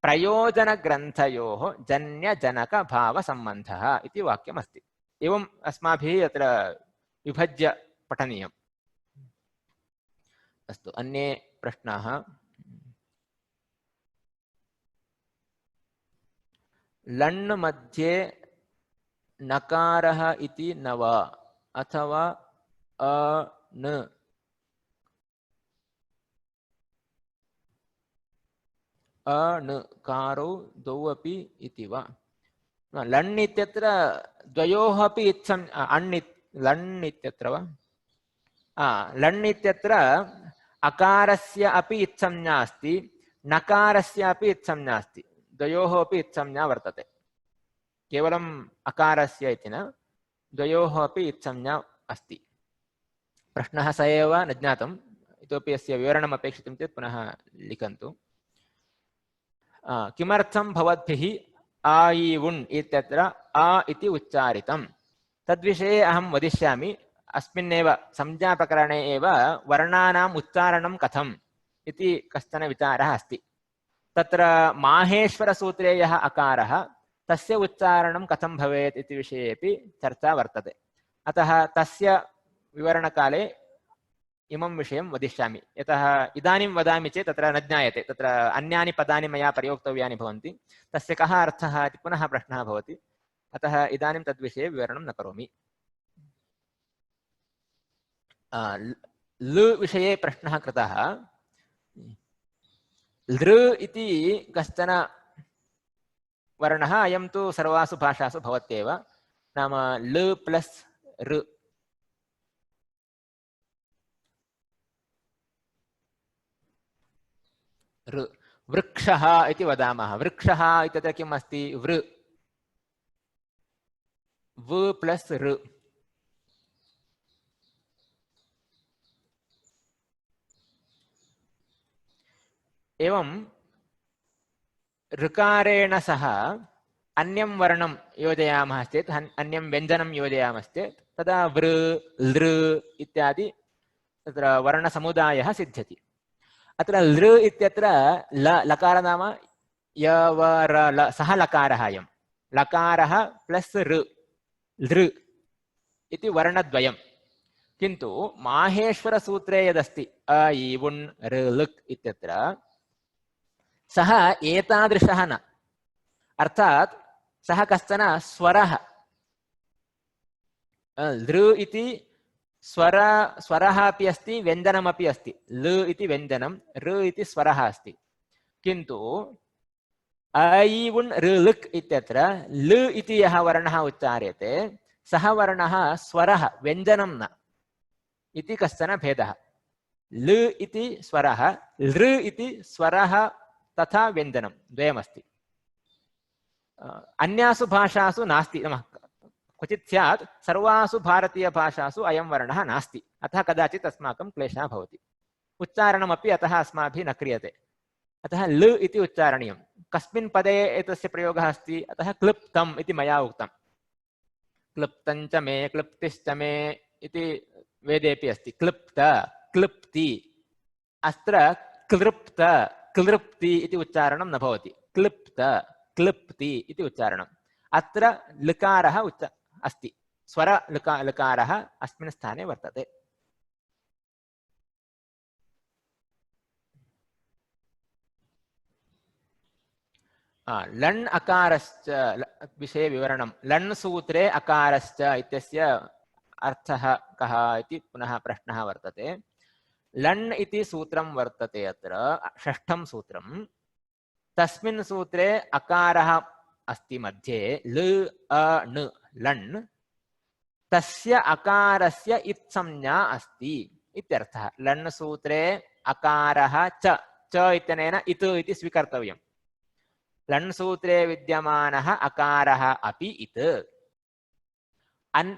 प्रयोजनग्रन्थयोः जन्यजनकभावसम्बन्धः इति वाक्यमस्ति। एवम् अस्माभिः अत्र विभज्य पठनीयम्। अस्तु, अन्ये प्रश्नाः? लण् मध्ये नकारः इति न वा अथवा अ न कारौ द्वौ अपि इति वा? लण् इत्यत्र द्वयोः अपि इत्सं लण् इत्यत्र वा? लण् इत्यत्र अकारस्य अपि इत्संज्ञा अस्ति, नकारस्य अपि इत्संज्ञा अस्ति, द्वयोः अपि इत्संज्ञा वर्तते। केवलम् अकारस्य इति न, द्वयोः अपि इत्संज्ञा अस्ति। प्रश्नः स एव न ज्ञातम्, इतोपि अस्य विवरणम् अपेक्षितं चेत् पुनः लिखन्तु। किमर्थं भवद्भिः आ इ उण् इत्यत्र आ इति उच्चारितं तद्विषये अहं वदिष्यामि। अस्मिन्नेव संज्ञाप्रकरणे एव वर्णानाम् उच्चारणं कथम् इति कश्चन विचारः अस्ति। तत्र माहेश्वरसूत्रे यः अकारः तस्य उच्चारणं कथं भवेत् इति विषयेपि चर्चा वर्तते। अतः तस्य विवरणकाले इमं विषयं वदिष्यामि। यतः इदानीं वदामि चेत् तत्र न ज्ञायते, तत्र अन्यानि पदानि मया प्रयोक्तव्यानि भवन्ति, तस्य कः अर्थः इति पुनः प्रश्नः भवति। अतः इदानीं तद्विषये विवरणं न करोमि। लृ विषये प्रश्नः कृतः। लृ इति कश्चन वर्णः, अयं तु सर्वासु भाषासु भवत्येव, नाम लृ प्लस् ऋ। वृक्षः इति वदामः। वृक्षः इत्यत्र किम् अस्ति? वृ, व प्लस् ऋ। एवं ऋकारेण सह अन्यं वर्णं योजयामः चेत्, अन्यं व्यञ्जनं योजयामश्चेत् तदा वृ, लृ इत्यादि तत्र वर्णसमुदायः सिद्ध्यति। अत्र लृ इत्यत्र लकार नाम यवर ल, सः लकारः अयं। लकारः प्लस् ऋ, लृ इति वर्णद्वयं। किन्तु माहेश्वरसूत्रे यदस्ति अ इ उण् ऋ लृक् इत्यत्र सः एतादृशः न, अर्थात् सः कश्चन स्वरः। लृ इति स्वरः अपि अस्ति, व्यञ्जनमपि अस्ति। लृ इति व्यञ्जनं, ऋ इति स्वरः अस्ति। किन्तु अ इ उण् ऋ लृक् इत्यत्र लृ इति यः वर्णः उच्चार्यते सः वर्णः स्वरः, व्यञ्जनं न इति कश्चन भेदः। लृ इति स्वरः, लृ इति स्वरः तथा व्यञ्जनं द्वयमस्ति। अन्यासु भाषासु नास्ति, क्वचित् स्यात्, सर्वासु भारतीयभाषासु अयं वर्णः नास्ति। अतः कदाचित् अस्माकं क्लेशः भवति। उच्चारणमपि अतः अस्माभिः न क्रियते। अतः लृ इति उच्चारणीयं। कस्मिन् पदे एतस्य प्रयोगः अस्ति? अतः क्लृप्तम् इति मया उक्तं। क्लृप्तञ्च मे, क्लृप्तिश्च मे इति वेदेपि अस्ति। क्लृप्त, क्लृप्ति। अत्र क्लृप्त, क्लृप्ति इति उच्चारणं न भवति। क्लृप्त, क्लृप्ति इति उच्चारणम्। अत्र लकारः अस्ति, स्वर लकारः अस्मिन् स्थाने वर्तते। लण् अकारश्च विषये विवरणं। लण् सूत्रे अकारश्च इत्यस्य अर्थः कः इति पुनः प्रश्नः वर्तते। लण् इति सूत्रं वर्तते अत्र षष्ठं सूत्रं। तस्मिन् सूत्रे अकारः अस्ति मध्ये ल अ ण लण्, तस्य अकारस्य इत्संज्ञा अस्ति इत्यर्थः। लण् सूत्रे अकारः च इत्यनेन इत् इति स्वीकर्तव्यम्। लण् सूत्रे विद्यमानः अकारः अपि इत्।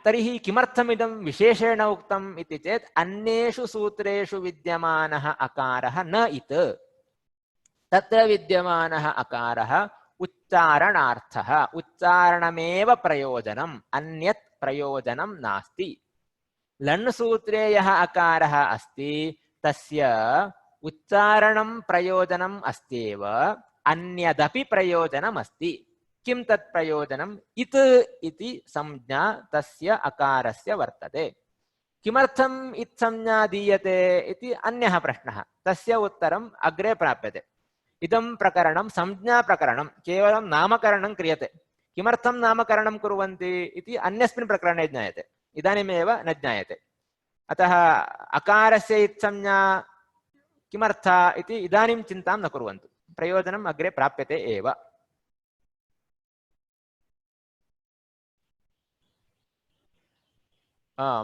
तर्हि किमर्थमिदं विशेषेण उक्तम् इति चेत् अन्येषु सूत्रेषु विद्यमानः अकारः न इत्। तत्र विद्यमानः अकारः उच्चारणार्थः, उच्चारणमेव प्रयोजनम्, अन्यत् प्रयोजनं नास्ति। लण् सूत्रे यः अकारः अस्ति तस्य उच्चारणं प्रयोजनम् अस्त्येव, अन्यदपि प्रयोजनम् अस्ति। किं तत् प्रयोजनम्? इत् इति संज्ञा तस्य अकारस्य वर्तते। किमर्थम् इत् संज्ञा दीयते इति अन्यः प्रश्नः। तस्य उत्तरम् अग्रे प्राप्यते। इदं प्रकरणं संज्ञा प्रकरणं, केवलं नामकरणं क्रियते। किमर्थं नामकरणं कुर्वन्ति इति अन्यस्मिन् प्रकरणे ज्ञायते, इदानीमेव न ज्ञायते। अतः अकारस्य इत्संज्ञा किमर्था इति इदानीं चिन्तां न कुर्वन्तु, प्रयोजनम् अग्रे प्राप्यते एव।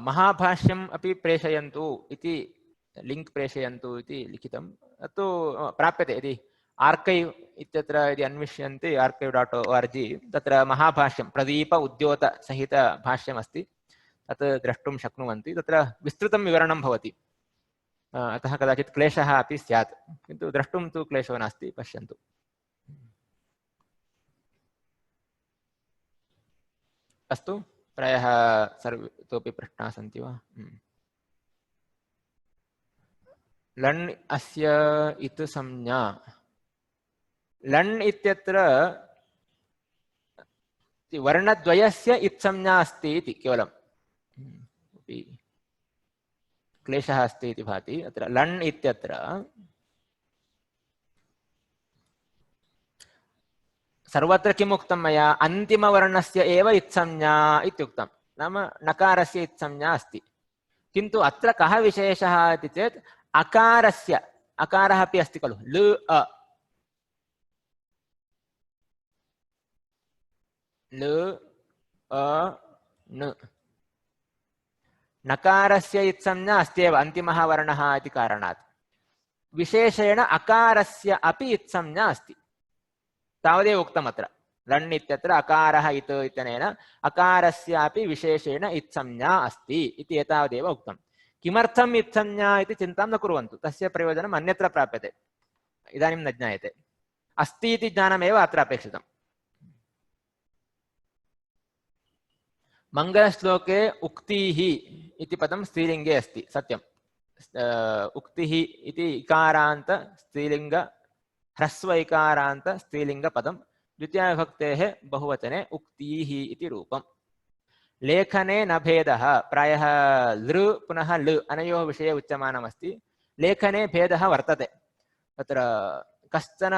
महाभाष्यम् अपि प्रेषयन्तु इति लिङ्क् प्रेषयन्तु इति लिखितं, तत्तु प्राप्यते। यदि आर्कैव् इत्यत्र यदि अन्विष्यन्ति archive.org, तत्र महाभाष्यं प्रदीप उद्योत सहित भाष्यमस्ति, तत् द्रष्टुं शक्नुवन्ति। तत्र विस्तृतं विवरणं भवति, अतः कदाचित् क्लेशः अपि स्यात्, किन्तु द्रष्टुं तु क्लेशो नास्ति, पश्यन्तु। अस्तु, प्रायः सर्वे इतोपि प्रश्नाः सन्ति वा? लण् अस्य इत् संज्ञा, लण् इत्यत्र वर्णद्वयस्य इत्संज्ञा अस्ति इति केवलं क्लेशः अस्ति इति भाति। अत्र लण् इत्यत्र सर्वत्र किम् उक्तं मया? अन्तिमवर्णस्य एव इत्संज्ञा इत्युक्तं, नाम नकारस्य इत्संज्ञा अस्ति। किन्तु अत्र कः विशेषः इति चेत् अकारस्य, अकारः अपि अस्ति खलु, ल अ, ल अ न, नकारस्य इत्संज्ञा अस्त्येव अन्तिमः वर्णः इति कारणात्। विशेषेण अकारस्य अपि इत्संज्ञा अस्ति, तावदेव उक्तम् अत्र। लण् इत्यत्र अकारः इत् इत्यनेन अकारस्यापि विशेषेण इत्संज्ञा अस्ति इति एतावदेव उक्तं। किमर्थम् इत्संज्ञा इति चिन्तां न कुर्वन्तु, तस्य प्रयोजनम् अन्यत्र प्राप्यते, इदानीं न ज्ञायते। अस्ति इति ज्ञानमेव अत्र अपेक्षितम्। मङ्गलश्लोके उक्तिः इति पदं स्त्रीलिङ्गे अस्ति, सत्यम्। उक्तिः इति इकारान्त स्त्रीलिङ्ग ह्रस्व इकारान्त स्त्रीलिङ्गपदं, द्वितीयाविभक्तेः बहुवचने उक्तिः इति रूपम्। लेखने न भेदः, प्रायः लृ पुनः ल अनयोः विषये उच्यमानमस्ति। लेखने भेदः वर्तते, तत्र कश्चन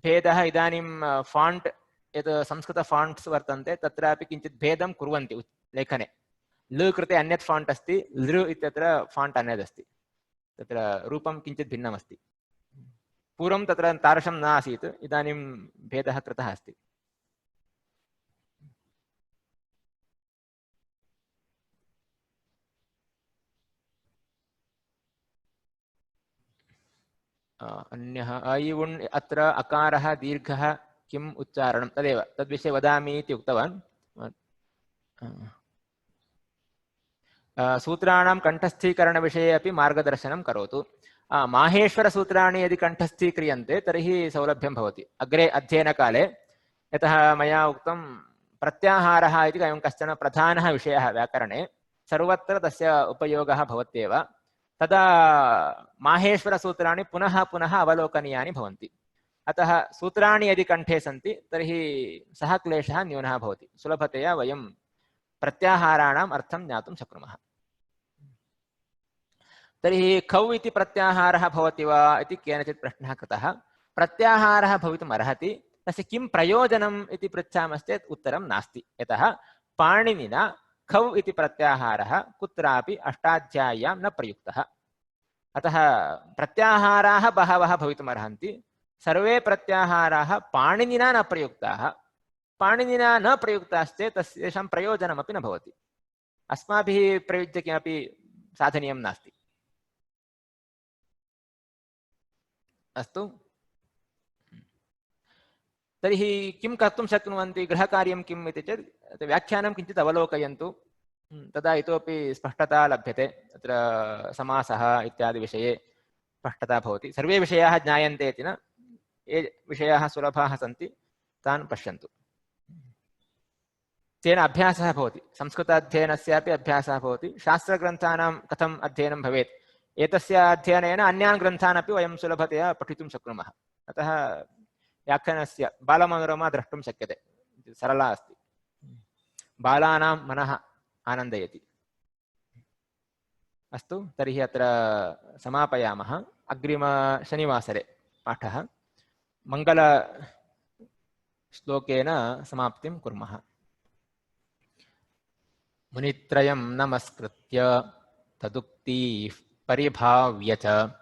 भेदः, इदानीं फाण्ट् यत् संस्कृत फाण्ट्स् वर्तन्ते तत्रापि किञ्चित् भेदं कुर्वन्ति लेखने। ल कृते अन्यत् फाण्ट् अस्ति, लृ इत्यत्र फाण्ट् अन्यदस्ति, तत्र रूपं किञ्चित् भिन्नमस्ति। पूर्वं तत्र तादृशं न आसीत्, इदानीं भेदः कृतः अस्ति। अन्यः ऐवुण्, अत्र अकारः दीर्घः किम् उच्चारणं तदेव, तद्विषये वदामि इति उक्तवान्। सूत्राणां कण्ठस्थीकरणविषये अपि मार्गदर्शनं करोतु। माहेश्वरसूत्राणि यदि कण्ठस्थीक्रियन्ते तर्हि सौलभ्यं भवति अग्रे अध्ययनकाले। यतः मया उक्तं प्रत्याहारः इति एवं कश्चन प्रधानः विषयः व्याकरणे, सर्वत्र तस्य उपयोगः भवत्येव। तदा माहेश्वरसूत्राणि पुनः पुनः अवलोकनीयानि भवन्ति। अतः सूत्राणि यदि कण्ठे सन्ति तर्हि सः क्लेशः न्यूनः भवति, सुलभतया वयं प्रत्याहाराणाम् अर्थं ज्ञातुं शक्नुमः। तर्हि खौ इति प्रत्याहारः भवति वा इति केनचित् प्रश्नः कृतः। प्रत्याहारः भवितुम् अर्हति, तस्य किं प्रयोजनम् इति पृच्छामश्चेत् उत्तरं नास्ति। यतः पाणिनिना खौ इति प्रत्याहारः कुत्रापि अष्टाध्याय्यां न प्रयुक्तः। अतः प्रत्याहाराः बहवः भवितुमर्हन्ति। सर्वे प्रत्याहाराः पाणिनिना न प्रयुक्ताः। पाणिनिना न प्रयुक्ताश्चेत् तेषां प्रयोजनमपि न भवति। अस्माभिः प्रयुज्य किमपि साधनीयं नास्ति। अस्तु, तर्हि किं कर्तुं शक्नुवन्ति, गृहकार्यं किम् इति चेत् व्याख्यानं किञ्चित् अवलोकयन्तु। तदा इतोपि स्पष्टता लभ्यते। तत्र समासः इत्यादि विषये स्पष्टता भवति। सर्वे विषयाः ज्ञायन्ते इति न, ये विषयाः सुलभाः सन्ति तान् पश्यन्तु। तेन अभ्यासः भवति, संस्कृताध्ययनस्यापि अभ्यासः भवति। शास्त्रग्रन्थानां कथम् अध्ययनं भवेत्, एतस्य अध्ययनेन अन्यान् ग्रन्थान् अपि वयं सुलभतया पठितुं शक्नुमः। अतः व्याख्यानस्य बालमनोरमा द्रष्टुं शक्यते, सरला अस्ति, बालानां मनः आनन्दयति। अस्तु, तर्हि अत्र समापयामः। अग्रिमशनिवासरे पाठः मङ्गलश्लोकेन समाप्तिं कुर्मः। मुनित्रयं नमस्कृत्य तदुक्तिः परिभाव्य च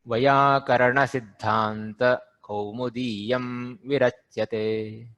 वैयाकरणसिद्धान्त कौमुदीयं विरच्यते।